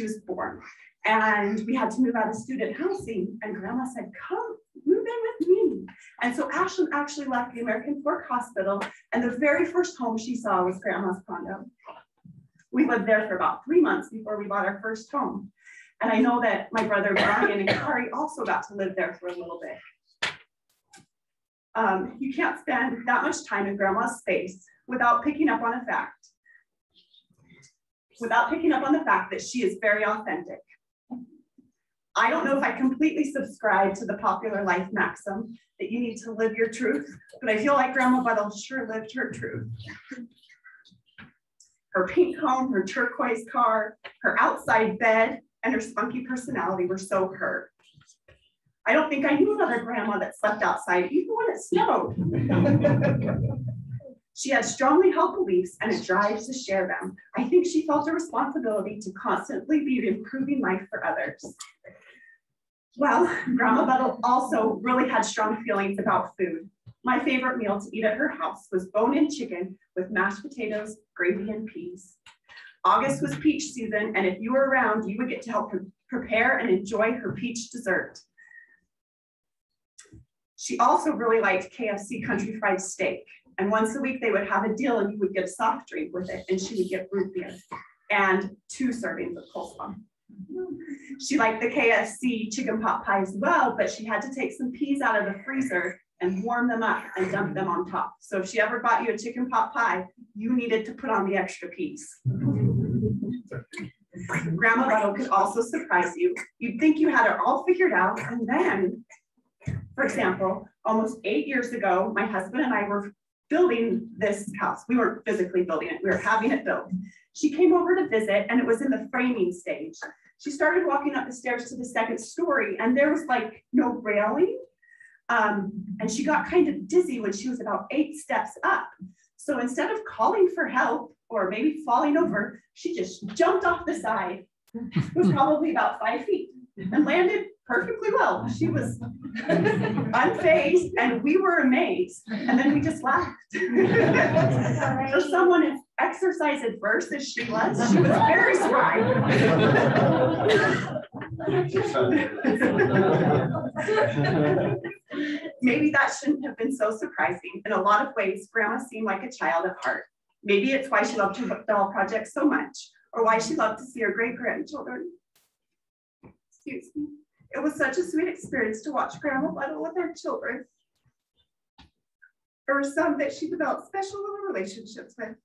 was born. And we had to move out of student housing, and Grandma said, come move in with me. And so Ashlyn actually left the American Fork Hospital, and the very first home she saw was Grandma's condo. We lived there for about 3 months before we bought our first home. And I know that my brother Brian and Kari also got to live there for a little bit. You can't spend that much time in Grandma's space without picking up on the fact that she is very authentic. I don't know if I completely subscribe to the popular life maxim that you need to live your truth, but I feel like Grandma Buttle sure lived her truth. Her pink home, her turquoise car, her outside bed, and her spunky personality were so her. I don't think I knew another grandma that slept outside even when it snowed. She had strongly held beliefs and a drive to share them. I think she felt a responsibility to constantly be improving life for others. Well, Grandma Buttle also really had strong feelings about food. My favorite meal to eat at her house was bone-in chicken with mashed potatoes, gravy, and peas. August was peach season, and if you were around, you would get to help her prepare and enjoy her peach dessert. She also really liked KFC country fried steak. And once a week they would have a deal and you would get a soft drink with it, and she would get root beer and 2 servings of coleslaw. She liked the KFC chicken pot pie as well, but she had to take some peas out of the freezer and warm them up and dump them on top. So if she ever bought you a chicken pot pie, you needed to put on the extra peas. Grandma Buttle could also surprise you. You'd think you had it all figured out, and then, for example, almost 8 years ago, my husband and I were building this house. We weren't physically building it, we were having it built. She came over to visit, and it was in the framing stage. She started walking up the stairs to the 2nd story, and there was like no railing. And she got kind of dizzy when she was about 8 steps up. So instead of calling for help or maybe falling over, she just jumped off the side. It was probably about 5 feet and landed perfectly well. She was unfazed, and we were amazed. And then we just laughed. For someone as exercise adverse as she was very spry. Maybe that shouldn't have been so surprising. In a lot of ways, Grandma seemed like a child of heart. Maybe it's why she loved her doll project so much, or why she loved to see her great-grandchildren. Excuse me. It was such a sweet experience to watch Grandma Buttle with her children. There were some that she developed special little relationships with.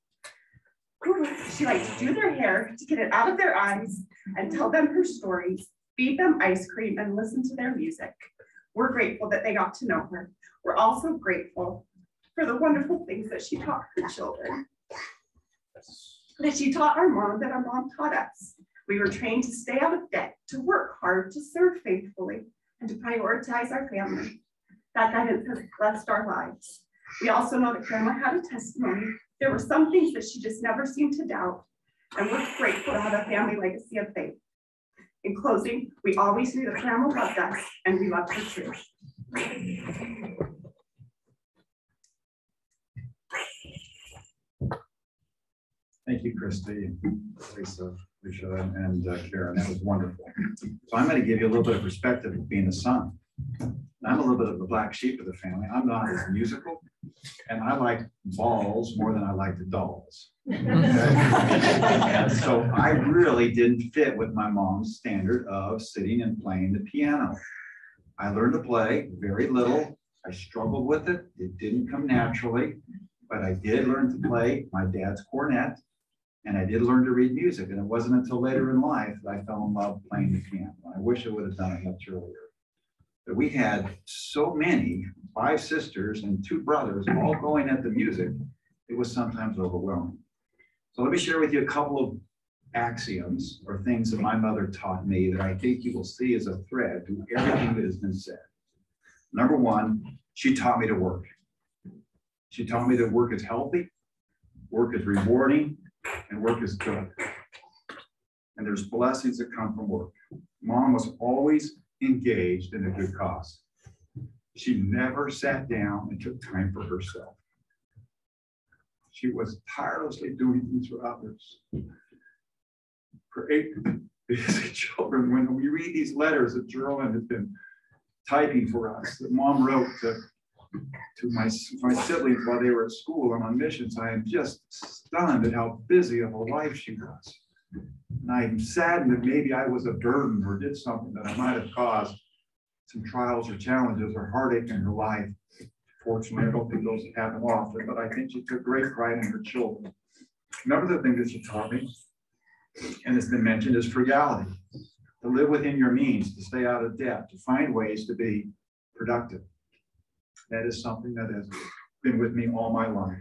She liked to do their hair, to get it out of their eyes, and tell them her stories, feed them ice cream, and listen to their music. We're grateful that they got to know her. We're also grateful for the wonderful things that she taught her children. That she taught our mom, that our mom taught us. We were trained to stay out of debt, to work hard, to serve faithfully, and to prioritize our family. That guidance has blessed our lives. We also know that Grandma had a testimony. There were some things that she just never seemed to doubt, and we're grateful to have a family legacy of faith. In closing, we always knew that Grandma loved us, and we loved her too. Thank you, Christy, Lisa, Lucia, and Karen. That was wonderful. So I'm going to give you a little bit of perspective of being a son. I'm a little bit of the black sheep of the family. I'm not as musical, and I like balls more than I like the dolls. And so I really didn't fit with my mom's standard of sitting and playing the piano. I learned to play very little. I struggled with it. It didn't come naturally, but I did learn to play my dad's cornet, and I did learn to read music. And it wasn't until later in life that I fell in love playing the piano. I wish I would have done it much earlier. But we had so many, 5 sisters and 2 brothers, all going at the music, it was sometimes overwhelming. So let me share with you a couple of axioms or things that my mother taught me that I think you will see as a thread through everything that has been said. Number one, she taught me to work. She taught me that work is healthy, work is rewarding, and work is good. And there's blessings that come from work. Mom was always engaged in a good cause. She never sat down and took time for herself. She was tirelessly doing things for others. For 8 busy children, when we read these letters that Geraldine has been typing for us, that Mom wrote to my siblings while they were at school and on missions, I am just stunned at how busy of a life she was. And I'm saddened that maybe I was a burden or did something that I might have caused some trials or challenges or heartache in her life. Fortunately, I don't think those happen often, but I think she took great pride in her children. Another thing that she taught me, and it's been mentioned, is frugality. To live within your means, to stay out of debt, to find ways to be productive. That is something that has been with me all my life.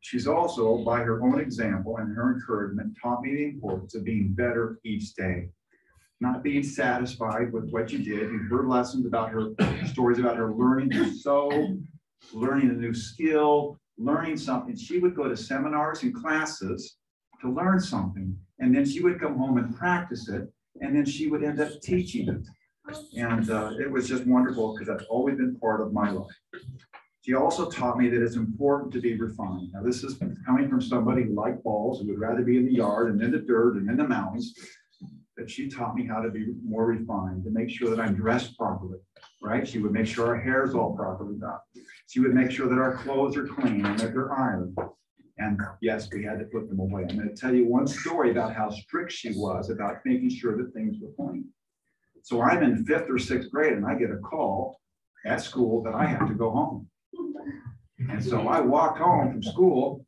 She's also, by her own example and her encouragement, taught me the importance of being better each day. Not being satisfied with what you did. You've heard lessons about her, stories about her learning to sew, learning a new skill, learning something. She would go to seminars and classes to learn something, and then she would come home and practice it, and then she would end up teaching it. And it was just wonderful because that's always been part of my life. She also taught me that it's important to be refined. Now, this is coming from somebody who liked balls, who would rather be in the yard and in the dirt and in the mountains. That she taught me how to be more refined, to make sure that I'm dressed properly, right? She would make sure our hair is all properly done. She would make sure that our clothes are clean and that they're ironed. And yes, we had to put them away. I'm going to tell you one story about how strict she was about making sure that things were clean. So I'm in 5th or 6th grade and I get a call at school that I have to go home. And so I walked home from school,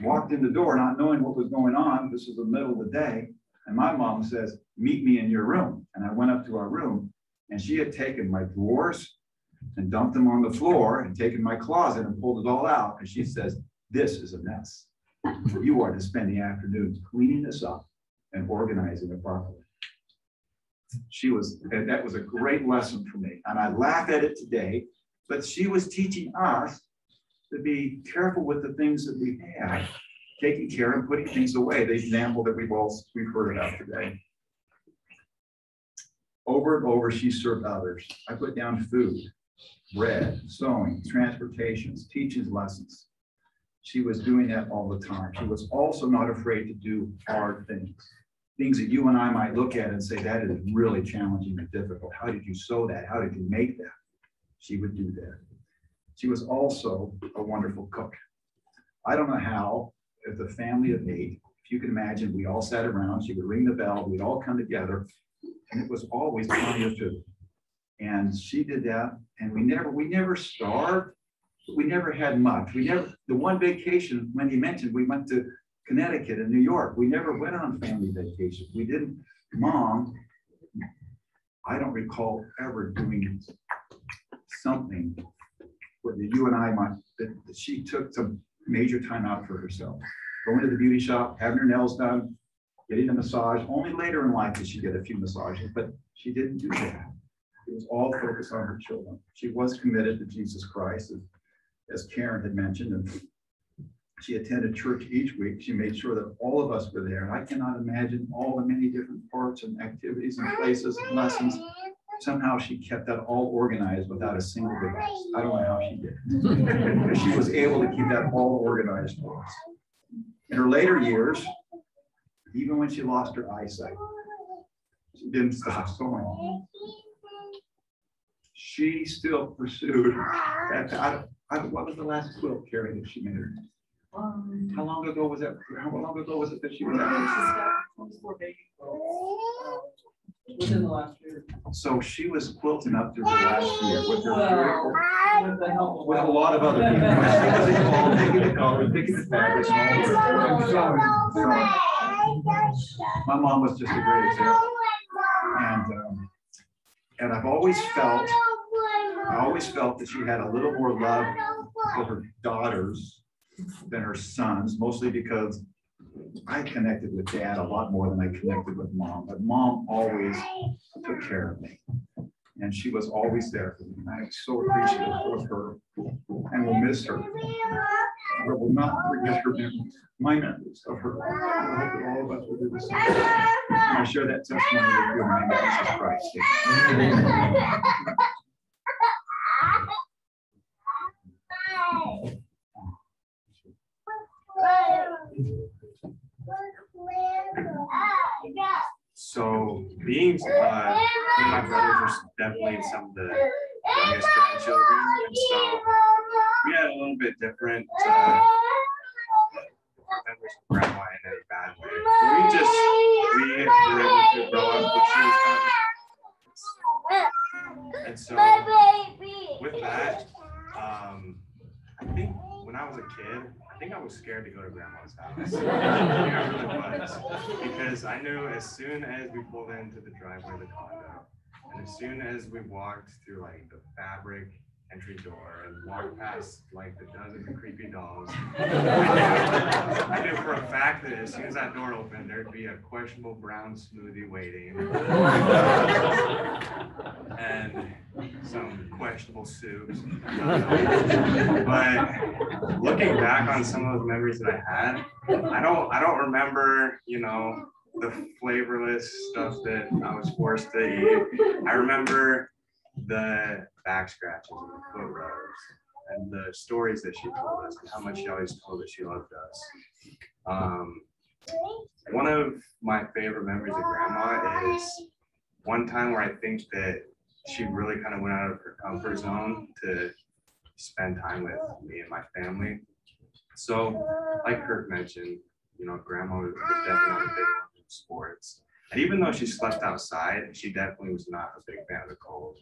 walked in the door not knowing what was going on. This is the middle of the day. And my mom says, meet me in your room. And I went up to our room and she had taken my drawers and dumped them on the floor and taken my closet and pulled it all out. And she says, this is a mess. You are to spend the afternoon cleaning this up and organizing it properly. That was a great lesson for me. And I laugh at it today, but she was teaching us to be careful with the things that we have, taking care and putting things away, the example that we've heard about today. Over and over, she served others. I put down food, bread, sewing, transportations, teaching lessons. She was doing that all the time. She was also not afraid to do hard things, things that you and I might look at and say, that is really challenging and difficult. How did you sew that? How did you make that? She would do that. She was also a wonderful cook. I don't know how, if the family of 8, if you can imagine, we all sat around, she would ring the bell, we'd all come together, and it was always plenty of food. And she did that, and we never starved, but we never had much. The one vacation, Wendy mentioned, we went to Connecticut and New York. We never went on family vacations. We didn't. Mom, I don't recall ever doing something where you and I might, that she took some major time out for herself. Going to the beauty shop, having her nails done, getting a massage. Only later in life did she get a few massages, but she didn't do that. It was all focused on her children. She was committed to Jesus Christ, as Karen had mentioned, and she attended church each week. She made sure that all of us were there. And I cannot imagine all the many different parts and activities and places and lessons. Somehow she kept that all organized without a single device. I don't know how she did. But she was able to keep that all organized for us. In her later years, even when she lost her eyesight, she didn't stop sewing. She still pursued that. What was the last quilt, Carrie, that she made? How long ago was that? How long ago was it that she was at? Within the last year. So she was quilting up to her last year with her With the help of with a lot of other people. She was involved picking the colors, picking the fabrics, and all of it. My mom was just a great example. And I've always felt that she had a little more love for her daughters than her sons, mostly because I connected with Dad a lot more than I connected with Mom, but Mom always took care of me. And she was always there for me. And I'm so appreciative of her and will miss her. I will not forget her memories, my memories of her. I hope that all of us will do the same. And I share that testimony with you in the name of Jesus Christ. Amen. So being me and my brothers are definitely some of the youngest grandchildren, and so we had a little bit different memories of grandma in a bad way. We were able to grow up when she was kind of, and so with that, I think when I was a kid, I think I was scared to go to grandma's house. I really was, because I knew as soon as we pulled into the driveway of the condo, and as soon as we walked through like the fabric entry door and walked past like the dozens of creepy dolls, I knew for a fact that as soon as that door opened, there'd be a questionable brown smoothie waiting, and some questionable soups. But looking back on some of those memories that I had, I don't remember, you know, the flavorless stuff that I was forced to eat. I remember the back scratches and the foot rubs and the stories that she told us and how much she always told us she loved us. One of my favorite memories of grandma is one time where I think that she really kind of went out of her comfort zone to spend time with me and my family. So like Kirk mentioned, you know, grandma was definitely not a big fan of sports. And even though she slept outside, she definitely was not a big fan of the cold.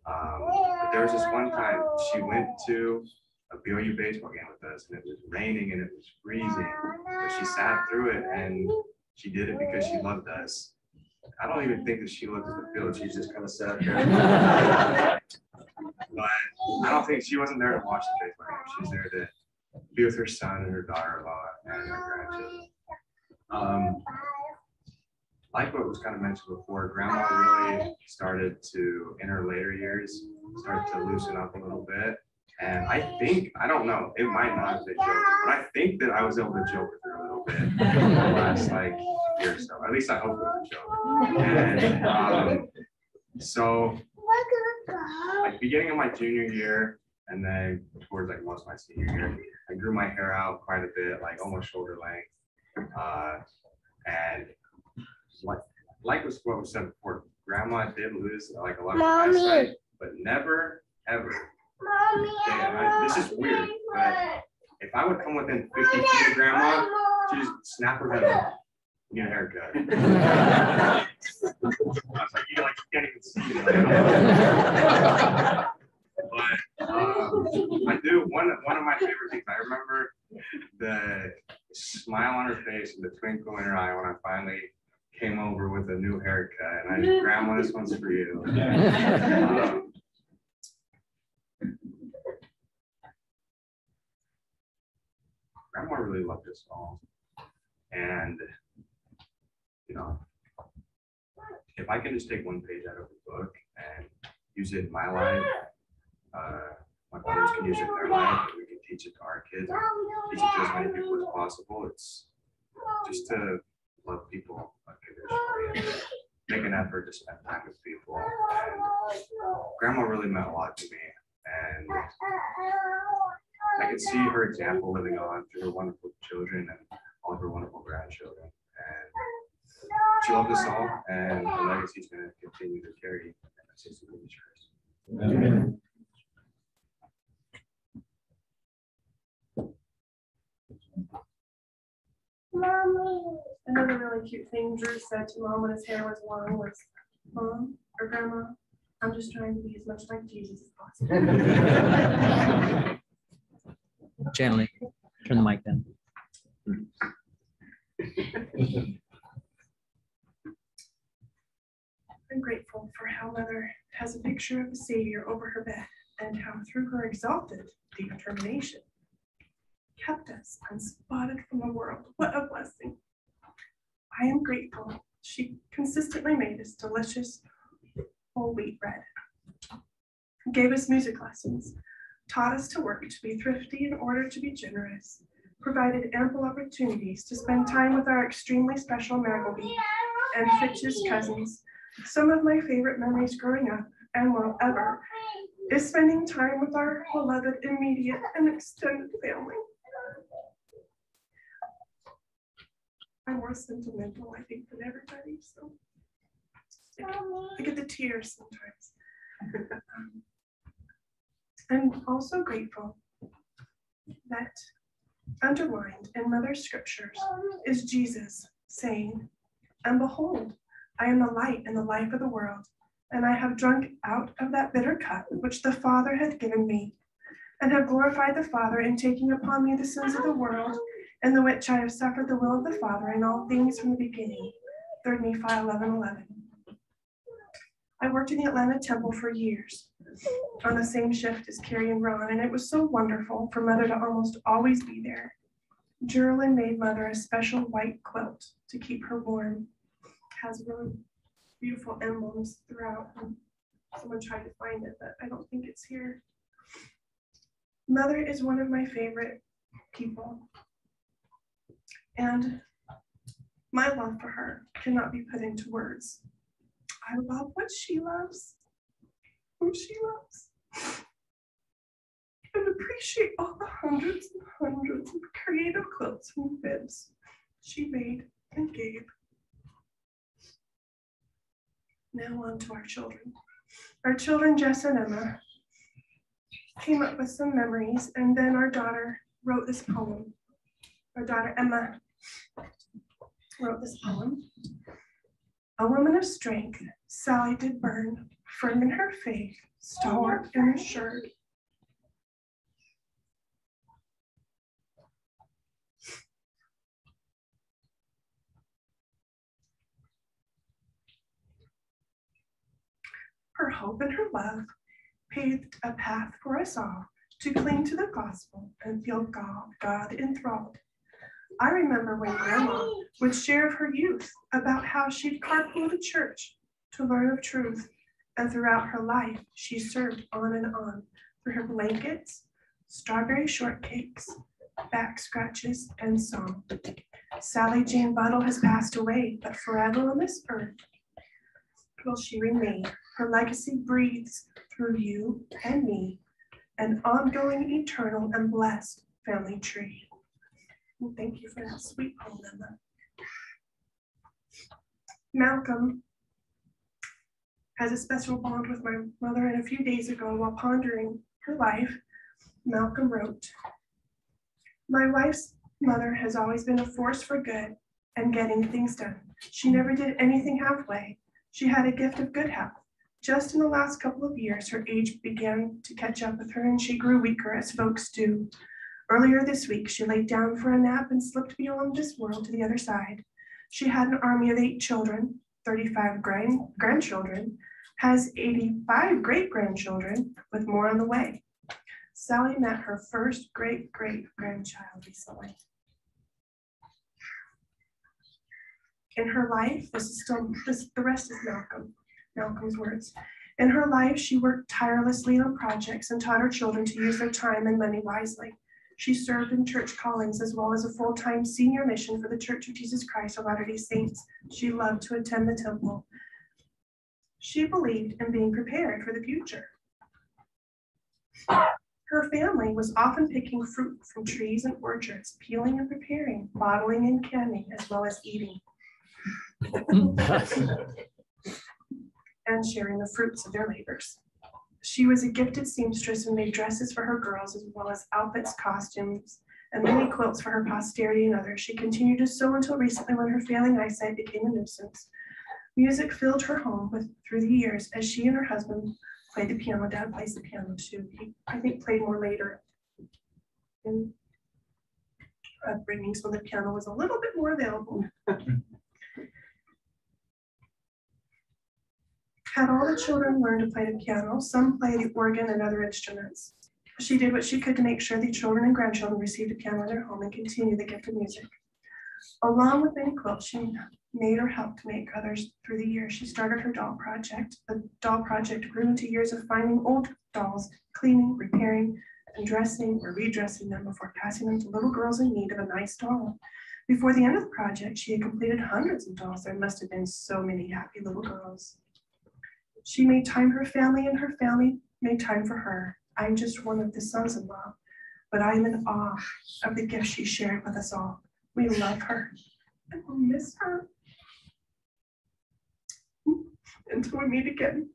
But there was this one time she went to a BYU baseball game with us, and it was raining and it was freezing, but she sat through it and she did it because she loved us. I don't even think that she looked at the field. She just kind of sat there. But I don't think she wasn't there to watch the baseball game. She was there to be with her son and her daughter-in-law and her grandchildren. Like what was kind of mentioned before, grandma really started to, in her later years, started to loosen up a little bit. And I don't know, it might not have been joking, but I think that I was able to joke with her a little bit in the last like year or so. At least I hope it was a joke. And so, like beginning of my junior year, and then towards like most of my senior year, I grew my hair out quite a bit, like almost shoulder length. And like what was said before, grandma did lose like a lot of eyesight, but never ever. Okay, this is weird, but if I would come within 50 feet of grandma, she'd just snap her head up, get a haircut. I was like, you can't even see me. But I do, one of my favorite things, I remember the smile on her face and the twinkle in her eye when I finally came over with a new haircut, and I, grandma, this one's for you. Grandma really loved us all. And, you know, if I can just take one page out of the book and use it in my life, my brothers can use it in their life, and we can teach it to our kids, and teach it to as many people as possible. It's just to love people unconditionally and make an effort to spend time with people. And grandma really meant a lot to me. And I could see her example living on through her wonderful children and all of her wonderful grandchildren. And she loved us all, and the legacy is going to continue to carry. Amen. Another really cute thing Drew said to Mom when his hair was long was, "Mom or Grandma, I'm just trying to be as much like Jesus as possible." Channeling. Turn the mic down. I'm grateful for how Mother has a picture of the Savior over her bed and how through her exalted determination, kept us unspotted from the world. What a blessing. I am grateful she consistently made us delicious whole wheat bread, gave us music lessons, taught us to work to be thrifty in order to be generous, provided ample opportunities to spend time with our extremely special Magleby and Fitch's cousins. Some of my favorite memories growing up and will ever is spending time with our beloved immediate and extended family. I'm more sentimental, I think, than everybody, so I get the tears sometimes. I'm also grateful that underlined in Mother's scriptures is Jesus saying, "And behold, I am the light and the life of the world, and I have drunk out of that bitter cup which the Father hath given me, and have glorified the Father in taking upon me the sins of the world, in the which I have suffered the will of the Father in all things from the beginning." 3 Nephi 11:11. I worked in the Atlanta Temple for years on the same shift as Carrie and Ron, and it was so wonderful for Mother to almost always be there. Geraldine made Mother a special white quilt to keep her warm. It has really beautiful emblems throughout. Someone tried to find it, but I don't think it's here. Mother is one of my favorite people, and my love for her cannot be put into words. I love what she loves, who she loves, and appreciate all the hundreds and hundreds of creative quilts and bibs she made and gave. Now on to our children. Our children, Jess and Emma, came up with some memories, and then our daughter wrote this poem. Our daughter, Emma, wrote this poem. A woman of strength, Sally did burn, firm in her faith, stalwart and assured. Her hope and her love paved a path for us all to cling to the gospel and feel God enthralled. I remember when Grandma would share of her youth about how she'd carpool to church to learn of truth, and throughout her life she served on and on through her blankets, strawberry shortcakes, back scratches, and song. Sally Jane Buttle has passed away, but forever on this earth will she remain. Her legacy breathes through you and me, an ongoing, eternal, and blessed family tree. And thank you for that sweet poem, Emma. Malcolm has a special bond with my mother, and a few days ago, while pondering her life, Malcolm wrote, "My wife's mother has always been a force for good and getting things done. She never did anything halfway. She had a gift of good health. Just in the last couple of years, her age began to catch up with her, and she grew weaker, as folks do. Earlier this week, she laid down for a nap and slipped beyond this world to the other side. She had an army of 8 children, 35 grandchildren, has 85 great-grandchildren, with more on the way. Sally met her first great-great-grandchild recently. In her life," the rest is Malcolm's words. "In her life, she worked tirelessly on projects and taught her children to use their time and money wisely. She served in church callings as well as a full-time senior mission for the Church of Jesus Christ of Latter-day Saints. She loved to attend the temple. She believed in being prepared for the future. Her family was often picking fruit from trees and orchards, peeling and preparing, bottling and canning, as well as eating and sharing the fruits of their labors. She was a gifted seamstress and made dresses for her girls, as well as outfits, costumes, and many quilts for her posterity and others. She continued to sew until recently, when her failing eyesight became a nuisance. Music filled her home through the years as she and her husband played the piano. Dad plays the piano too. He, I think, played more later in upbringings when the piano was a little bit more available. Had all the children learned to play the piano, some play the organ and other instruments. She did what she could to make sure the children and grandchildren received a piano in their home and continue the gift of music. Along with many quilts she made or helped make others through the years, she started her doll project. The doll project grew into years of finding old dolls, cleaning, repairing, and dressing or redressing them before passing them to little girls in need of a nice doll. Before the end of the project, she had completed hundreds of dolls. There must have been so many happy little girls. She made time for her family, and her family made time for her. I'm just one of the sons-in-law, but I'm in awe of the gift she shared with us all. We love her and we'll miss her. Until we meet again.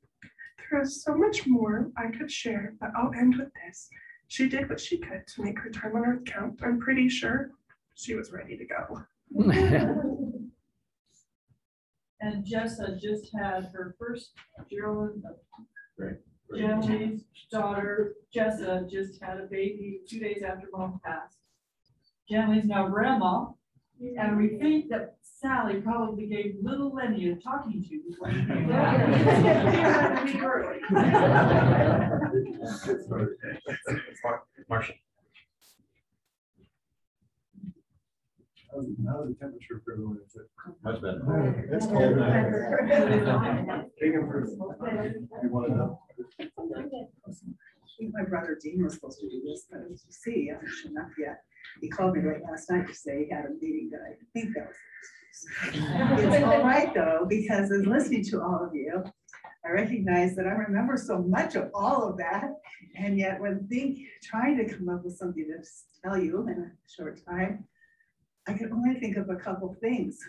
There is so much more I could share, but I'll end with this. She did what she could to make her time on earth count. I'm pretty sure she was ready to go. And Jessa just had her first Jenny's daughter, Jessa, just had a baby 2 days after Mom passed. Jenny's now grandma, and we think that Sally probably gave little Lenny a talking to before she came down. Marshall. Now the temperature for everyone is Much better. It's cold now. Take him first. You want to know? My brother Dean was supposed to do this, but as you see, I haven't shown up yet. He called me late last night to say he had a meeting that I think that was. It's all right though, because in listening to all of you, I recognize that I remember so much of all of that. And yet when trying to come up with something to tell you in a short time, I can only think of a couple things.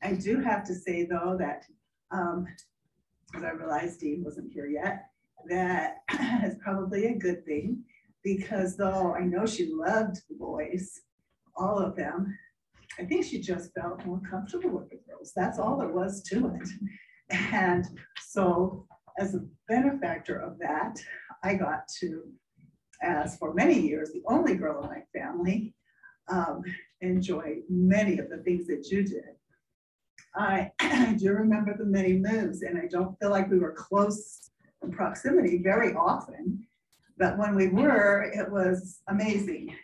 I do have to say though that, as I realized Dean wasn't here yet, that is probably a good thing, because though I know she loved the boys, all of them, I think she just felt more comfortable with the girls. That's all there was to it. And so as a benefactor of that, I got to, as for many years, the only girl in my family, enjoy many of the things that you did. I do remember the many moves, and I don't feel like we were close in proximity very often, but when we were, it was amazing.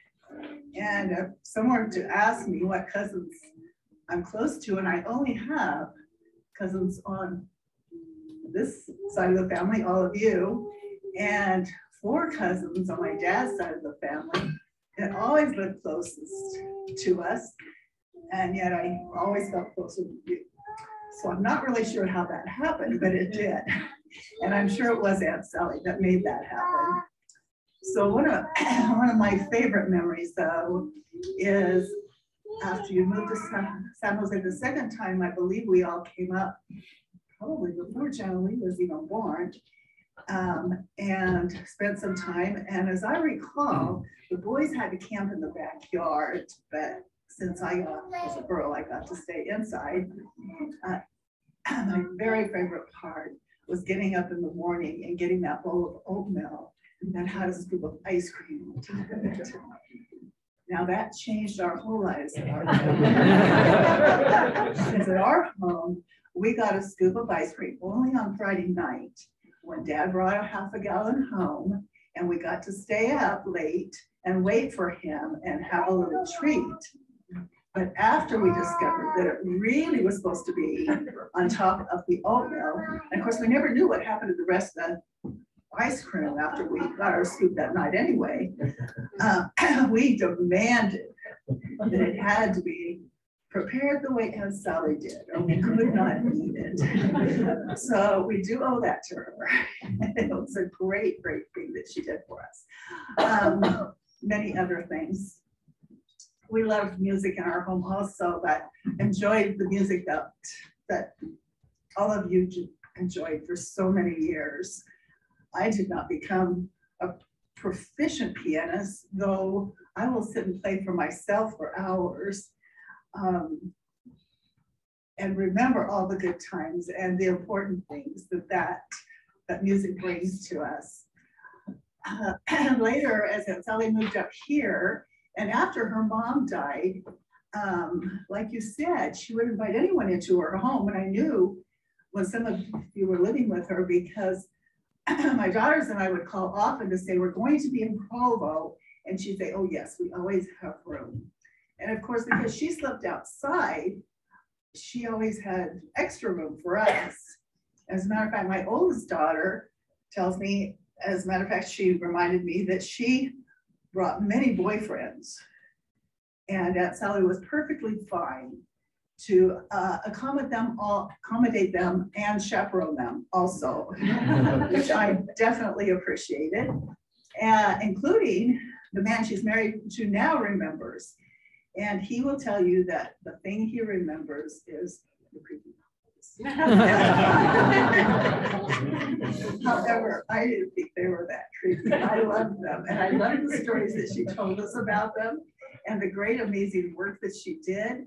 And if someone were to ask me what cousins I'm close to, and I only have cousins on this side of the family, all of you, and 4 cousins on my dad's side of the family that always lived closest to us, and yet I always felt closer to you. So I'm not really sure how that happened, but it did. And I'm sure it was Aunt Sally that made that happen. So one of my favorite memories though is after you moved to San Jose the second time, I believe we all came up probably before Joey was even born, and spent some time. And as I recall, the boys had to camp in the backyard, but since I was a girl, I got to stay inside. My very favorite part was getting up in the morning and getting that bowl of oatmeal that had a scoop of ice cream on top of it. Now that changed our whole lives. Because at our home, we got a scoop of ice cream only on Friday night when Dad brought a half a gallon home, and we got to stay up late and wait for him and have a little treat. But after we discovered that it really was supposed to be on top of the oatmeal, and of course we never knew what happened to the rest of the ice cream after we got our scoop that night anyway, we demanded that it had to be prepared the way Aunt Sally did, or we could not eat it. So we do owe that to her. It was a great, great thing that she did for us. Many other things. We loved music in our home also, but enjoyed the music that all of you enjoyed for so many years. I did not become a proficient pianist, though I will sit and play for myself for hours, and remember all the good times and the important things that music brings to us. Later, as Aunt Sally moved up here, and after her mom died, like you said, she would invite anyone into her home, and I knew when some of you were living with her, because my daughters and I would call often to say, we're going to be in Provo. And she'd say, oh yes, we always have room. And of course, because she slept outside, she always had extra room for us. As a matter of fact, my oldest daughter tells me, as a matter of fact, she reminded me that she brought many boyfriends. And Aunt Sally was perfectly fine to accommodate them and chaperone them also, which I definitely appreciated, including the man she's married to now remembers. And he will tell you that the thing he remembers is the creepy puppies. However, I didn't think they were that creepy. I loved them. And I loved the stories that she told us about them and the great, amazing work that she did.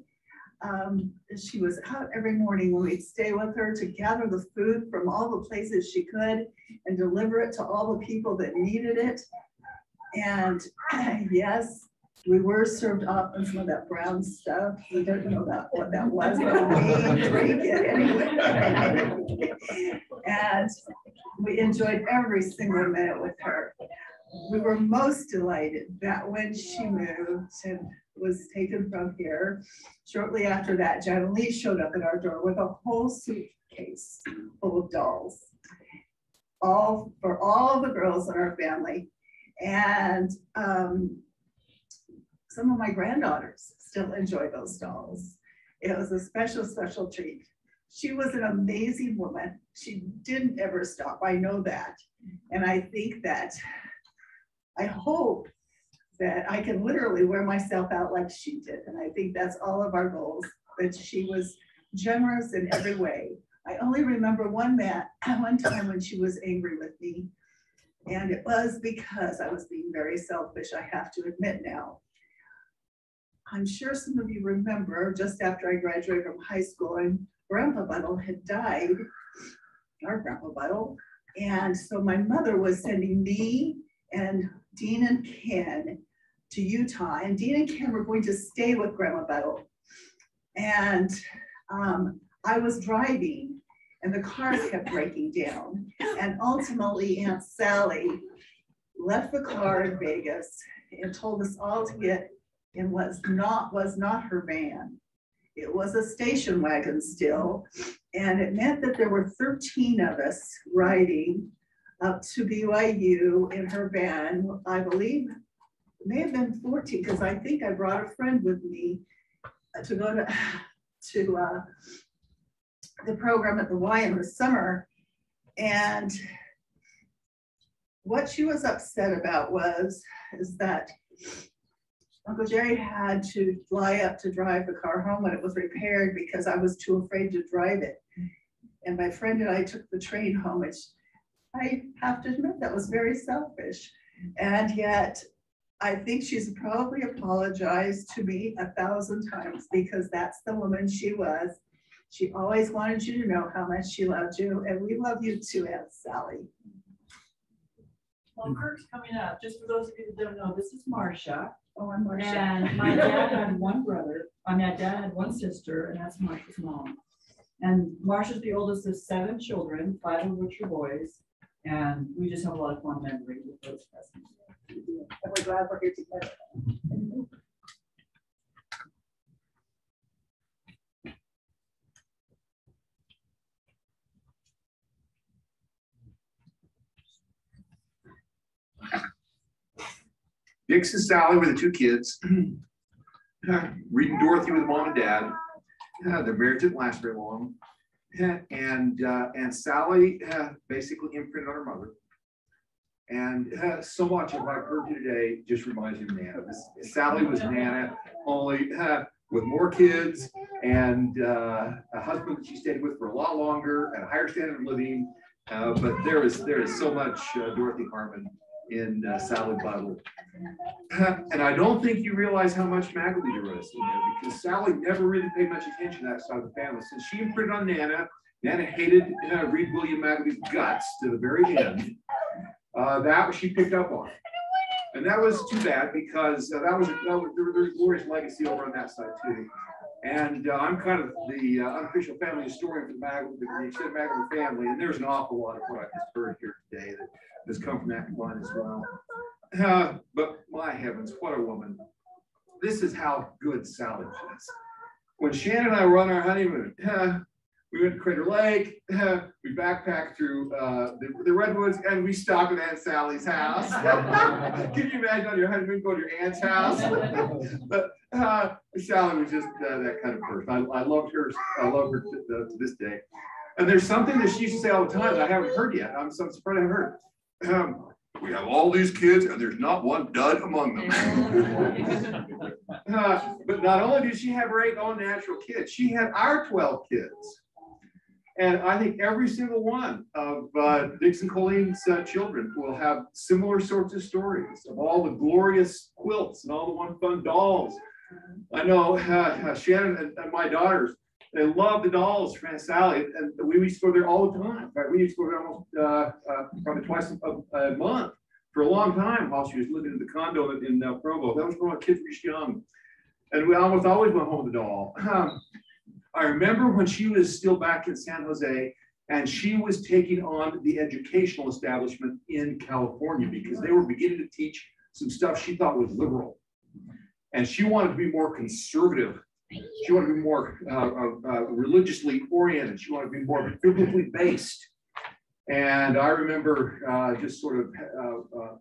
She was out every morning when we'd stay with her to gather the food from all the places she could and deliver it to all the people that needed it. And yes, we were served up on some of that brown stuff. We don't know what that was, but we drank it anyway. And we enjoyed every single minute with her. We were most delighted that when she moved and was taken from here, shortly after that, Jan Lee showed up at our door with a whole suitcase full of dolls, all for all the girls in our family. And some of my granddaughters still enjoy those dolls. It was a special, special treat. She was an amazing woman. She didn't ever stop. I know that. And I think that, I hope that I can literally wear myself out like she did. And I think that's all of our goals, that she was generous in every way. I only remember one time when she was angry with me. And it was because I was being very selfish, I have to admit now. I'm sure some of you remember just after I graduated from high school and Grandpa Buttle had died, our Grandpa Buttle. And so my mother was sending me and Dean and Ken to Utah, and Dean and Ken were going to stay with Grandma Buttle. And I was driving and the car kept breaking down. And ultimately Aunt Sally left the car in Vegas and told us all to get in what was not her van. It was a station wagon still. And it meant that there were 13 of us riding up to BYU in her van. I believe it may have been 14 because I think I brought a friend with me to go to the program at the Y in the summer. And what she was upset about is that Uncle Jerry had to fly up to drive the car home when it was repaired because I was too afraid to drive it. And my friend and I took the train home, which I have to admit that was very selfish. And yet I think she's probably apologized to me 1,000 times because that's the woman she was. She always wanted you to know how much she loved you. And we love you too, Aunt Sally. Well, Kirk's coming up. Just for those of you that don't know, this is Marcia. Oh, I'm Marcia. And my dad had one brother. My dad had one sister, and that's Marcia's mom. And Marcia's the oldest of 7 children, 5 of which are boys. And we just have a lot of fun memories with those cousins. And we're glad we're here together. Dix and Sally were the 2 kids. Reed and Dorothy were the mom and dad. Their marriage didn't last very long. And Sally basically imprinted on her mother. And so much of what I've heard you today just reminds me of Nana. Sally was Nana, only with more kids and a husband that she stayed with for a lot longer and a higher standard of living. But there is so much Dorothy Harmon in Sally Buttle. And I don't think you realize how much Magaldi there was in there because Sally never really paid much attention to that side of the family. Since she imprinted on Nana, Nana hated Reed William Magaldi's guts to the very end. That she picked up on. And that was too bad because there was a glorious legacy over on that side too. And I'm kind of the unofficial family historian for the extended Magdalene family, and there's an awful lot of what I've just heard here today that has come from that line as well. But my heavens, what a woman. This is how good Sally was. When Shannon and I were on our honeymoon, we went to Crater Lake, we backpacked through the redwoods, and we stopped at Aunt Sally's house. Can you imagine on your honeymoon going to your aunt's house? But Sally was just that kind of person. I loved her. I love her to this day. And there's something that she used to say all the time that I haven't heard yet. I'm so surprised I haven't heard. We have all these kids, and there's not one dud among them. But not only did she have her 8 own natural kids, she had our 12 kids. And I think every single one of Dix and Colleen's children will have similar sorts of stories of all the glorious quilts and all the one fun dolls. I know Shannon and my daughters, they love the dolls from Aunt Sally, and we used to go there all the time. In fact, we used to go there almost probably twice a month for a long time while she was living in the condo in Provo. That was when my kids were young. And we almost always went home with a doll. I remember when she was still back in San Jose, and she was taking on the educational establishment in California because they were beginning to teach some stuff she thought was liberal. And she wanted to be more conservative. She wanted to be more religiously oriented. She wanted to be more biblically based. And I remember just sort of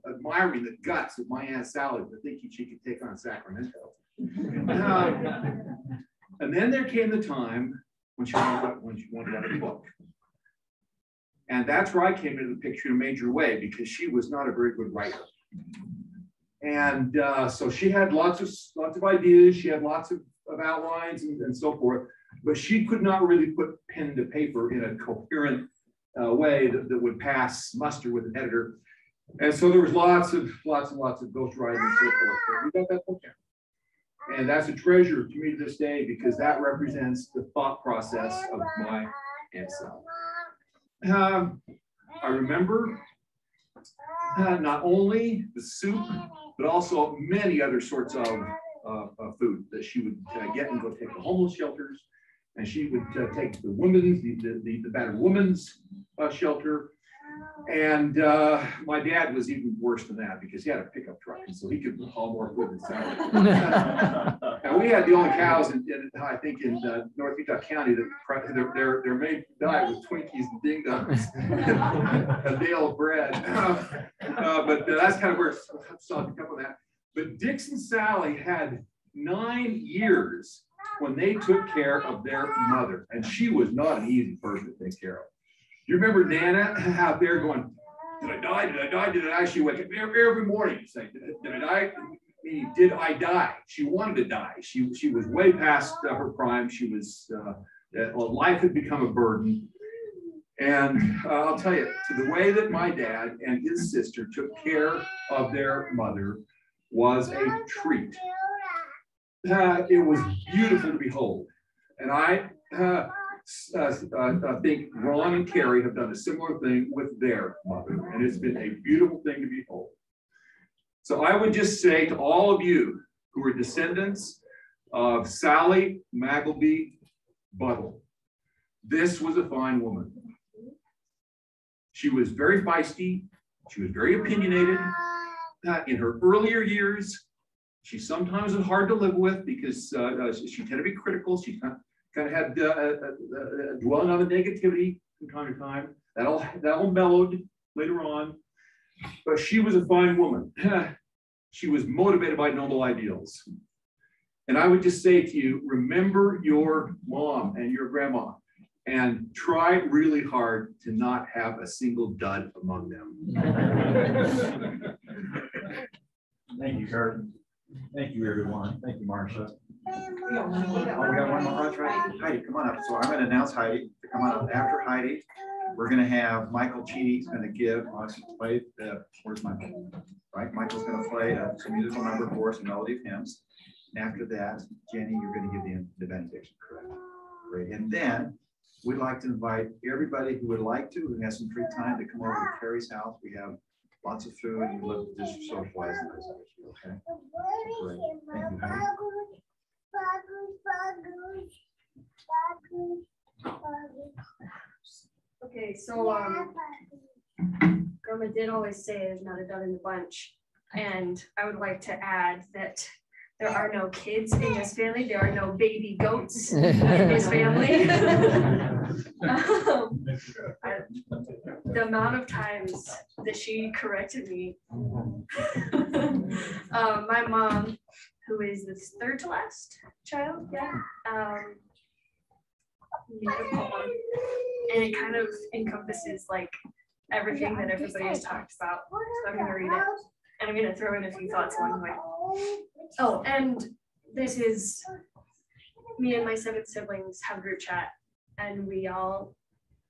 admiring the guts of my Aunt Sally, but thinking she could take on Sacramento. And then there came the time when she wanted to write a book. And that's where I came into the picture in a major way, because she was not a very good writer. And so she had lots of ideas, she had lots of outlines and so forth, but she could not really put pen to paper in a coherent way that would pass muster with an editor. And so there was lots and lots of ghostwriting and so forth. But we got that book out. And that's a treasure to me to this day, because that represents the thought process of my Aunt Sally. I remember not only the soup, but also many other sorts of food that she would get and go take to homeless shelters. And she would take the women's, the battered women's shelter. And my dad was even worse than that, because he had a pickup truck, and so he could haul more food than Sally. And we had the only cows I think in North Utah County that their main diet was Twinkies and Ding Dongs, a day old bread. But that's kind of where I saw the couple of that. But Dix and Sally had 9 years when they took care of their mother, and she was not an easy person to take care of. You remember Nana out there going, did I die? Did I die? Did I die? She wake up every morning saying, did I die? Did I die? She wanted to die. She was way past her prime. She was, life had become a burden. And I'll tell you, to the way that my dad and his sister took care of their mother was a treat. It was beautiful to behold. And I think Ron and Carrie have done a similar thing with their mother, and it's been a beautiful thing to behold. So I would just say to all of you who are descendants of Sally Magleby Buttle, this was a fine woman. She was very feisty. She was very opinionated. In her earlier years, she sometimes was hard to live with because she tended to be critical. She kind of had dwelling on the negativity from time to time. That all mellowed later on. But she was a fine woman. She was motivated by noble ideals. And I would just say to you, remember your mom and your grandma, and try really hard to not have a single dud among them. Thank you, Kurt. Thank you, everyone. Thank you, Marcia. We got one more. That's right. Heidi, come on up. So I'm going to announce Heidi to come on up. After Heidi, we're going to have Michael Cheney going to give us play the, where's Michael? Right, Michael's going to play a musical number for us, a melody of hymns. And after that, Jenny, you're going to give the benediction, correct? Great. And then we'd like to invite everybody who would like to, who has some free time, to come over to Carrie's house. We have lots of food, and we'd love to just socialize in this. Okay. Great. Thank you, Heidi. Okay, so Grandma did always say there's not a dud in the bunch. And I would like to add that there are no kids in this family. There are no baby goats in this family. The amount of times that she corrected me. My mom, who is the third to last child, made a poem, and it kind of encompasses like everything that everybody has talked about. So I'm gonna read it, and I'm gonna throw in a few thoughts along the way. Oh, and this is me and my 7 siblings have a group chat, and we all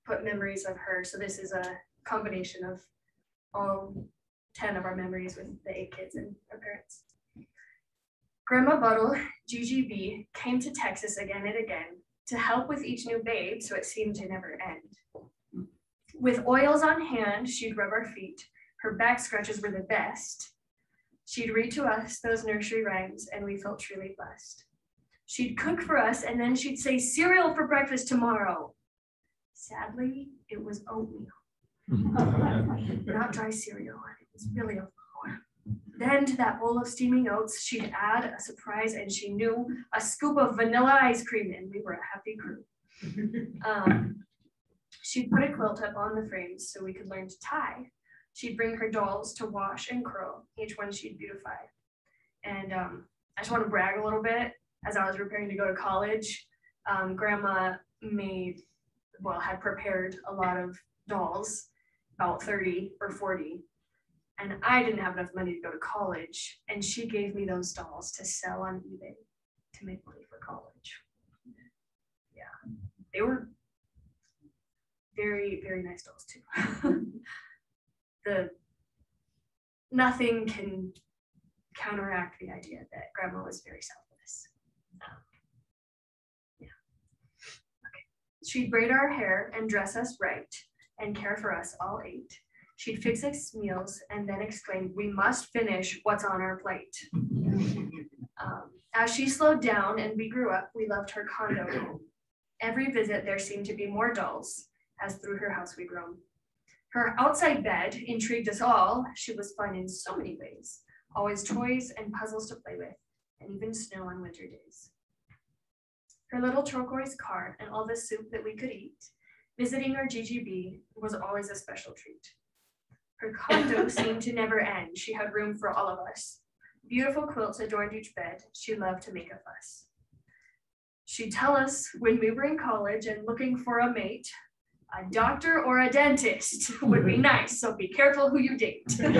put memories of her. So this is a combination of all 10 of our memories with the 8 kids and our parents. Grandma Buttle, GGB, came to Texas again and again to help with each new babe, so it seemed to never end. With oils on hand, she'd rub our feet. Her back scratches were the best. She'd read to us those nursery rhymes, and we felt truly blessed. She'd cook for us, and then she'd say, cereal for breakfast tomorrow. Sadly, it was oatmeal. Not dry cereal, it was really a flour. Then to that bowl of steaming oats, she'd add a surprise, and she knew a scoop of vanilla ice cream, and we were a happy crew. She'd put a quilt up on the frames so we could learn to tie. She'd bring her dolls to wash and curl. Each one she'd beautify. And I just want to brag a little bit. As I was preparing to go to college, Grandma had prepared a lot of dolls, about 30 or 40. And I didn't have enough money to go to college. And she gave me those dolls to sell on eBay to make money for college. Yeah, they were very, very nice dolls too. Nothing can counteract the idea that Grandma was very selfless. Okay. She'd braid our hair and dress us right and care for us all 8. She'd fix us meals and then exclaim, we must finish what's on our plate. As she slowed down and we grew up, we loved her condo. Every visit there seemed to be more dolls, as through her house we'd roam. Her outside bed intrigued us all. She was fun in so many ways. Always toys and puzzles to play with, and even snow on winter days. Her little turquoise car and all the soup that we could eat. Visiting our GGB was always a special treat. Her condo seemed to never end. She had room for all of us. Beautiful quilts adorned each bed. She loved to make a fuss. She'd tell us when we were in college and looking for a mate, a doctor or a dentist would be nice, so be careful who you date. And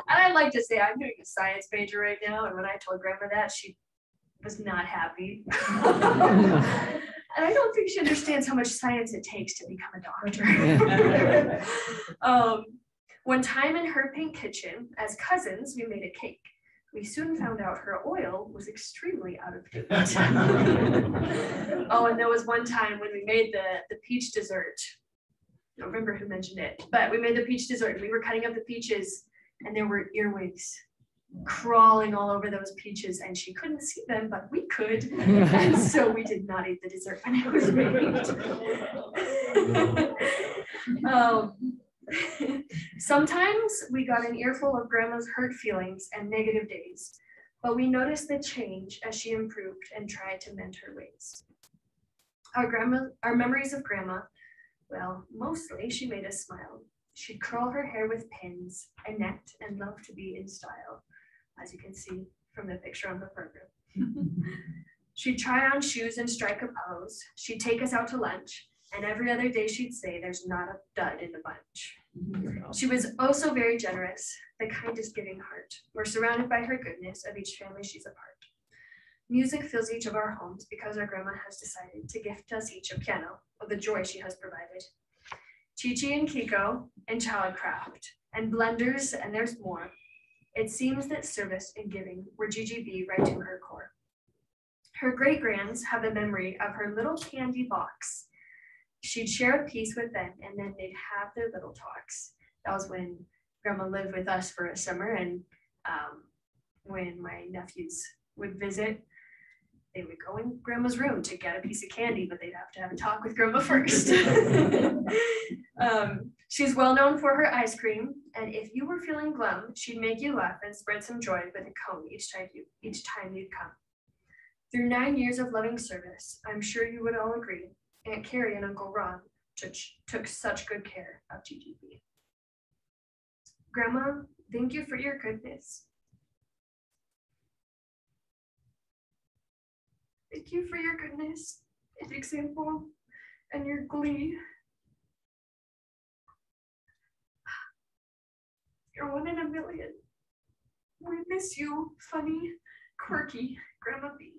I'd like to say I'm doing a science major right now, and when I told Grandma that, she was not happy. And I don't think she understands how much science it takes to become a doctor. One time in her pink kitchen, as cousins, we made a cake. We soon found out her oil was extremely out of date. Oh, and there was one time when we made the peach dessert. I don't remember who mentioned it, but we made the peach dessert. We were cutting up the peaches, and there were earwigs crawling all over those peaches, and she couldn't see them, but we could. And so we did not eat the dessert when it was made. Sometimes we got an earful of Grandma's hurt feelings and negative days, but we noticed the change as she improved and tried to mend her ways. Our memories of Grandma, well, mostly she made us smile. She'd curl her hair with pins, Annette, and loved to be in style, as you can see from the picture on the program. She'd try on shoes and strike a pose. She'd take us out to lunch, and every other day she'd say, there's not a dud in the bunch. She was oh so very generous, the kindest giving heart. We're surrounded by her goodness, of each family she's a part. Music fills each of our homes because our grandma has decided to gift us each a piano of the joy she has provided. Chi-Chi and Kiko and childcraft and blenders, and there's more. It seems that service and giving were GGB right to her core. Her great-grands have a memory of her little candy box. She'd share a piece with them, and then they'd have their little talks. That was when Grandma lived with us for a summer, and when my nephews would visit, they would go in grandma's room to get a piece of candy, but they'd have to have a talk with grandma first. She's well known for her ice cream, and if you were feeling glum, she'd make you laugh and spread some joy with a cone each time you'd come. Through 9 years of loving service, I'm sure you would all agree, Aunt Carrie and Uncle Ron took such good care of GGB. Grandma, thank you for your goodness. Thank you for your goodness and example and your glee. You're 1 in a million. We miss you, funny, quirky Grandma B.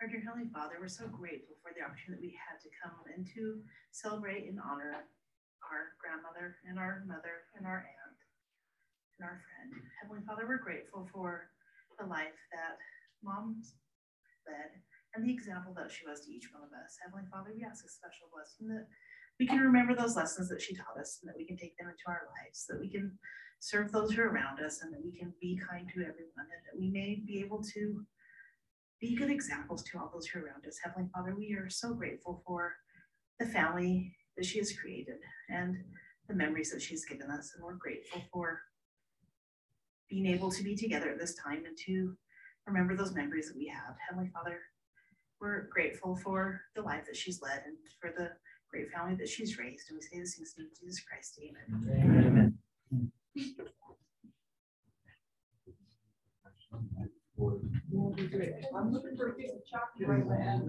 Our dear Heavenly Father, we're so grateful for the opportunity we had to come and to celebrate and honor our grandmother and our mother and our aunt, and our friend. Heavenly Father, we're grateful for the life that Mom led and the example that she was to each one of us. Heavenly Father, we ask a special blessing that we can remember those lessons that she taught us and that we can take them into our lives, that we can serve those who are around us and that we can be kind to everyone and that we may be able to be good examples to all those who are around us. Heavenly Father, we are so grateful for the family that she has created and the memories that she's given us. And we're grateful for being able to be together at this time and to remember those memories that we have. Heavenly Father, we're grateful for the life that she's led and for the great family that she's raised. And we say this in Jesus Christ, amen. Amen. I'm looking for a piece of chocolate right now.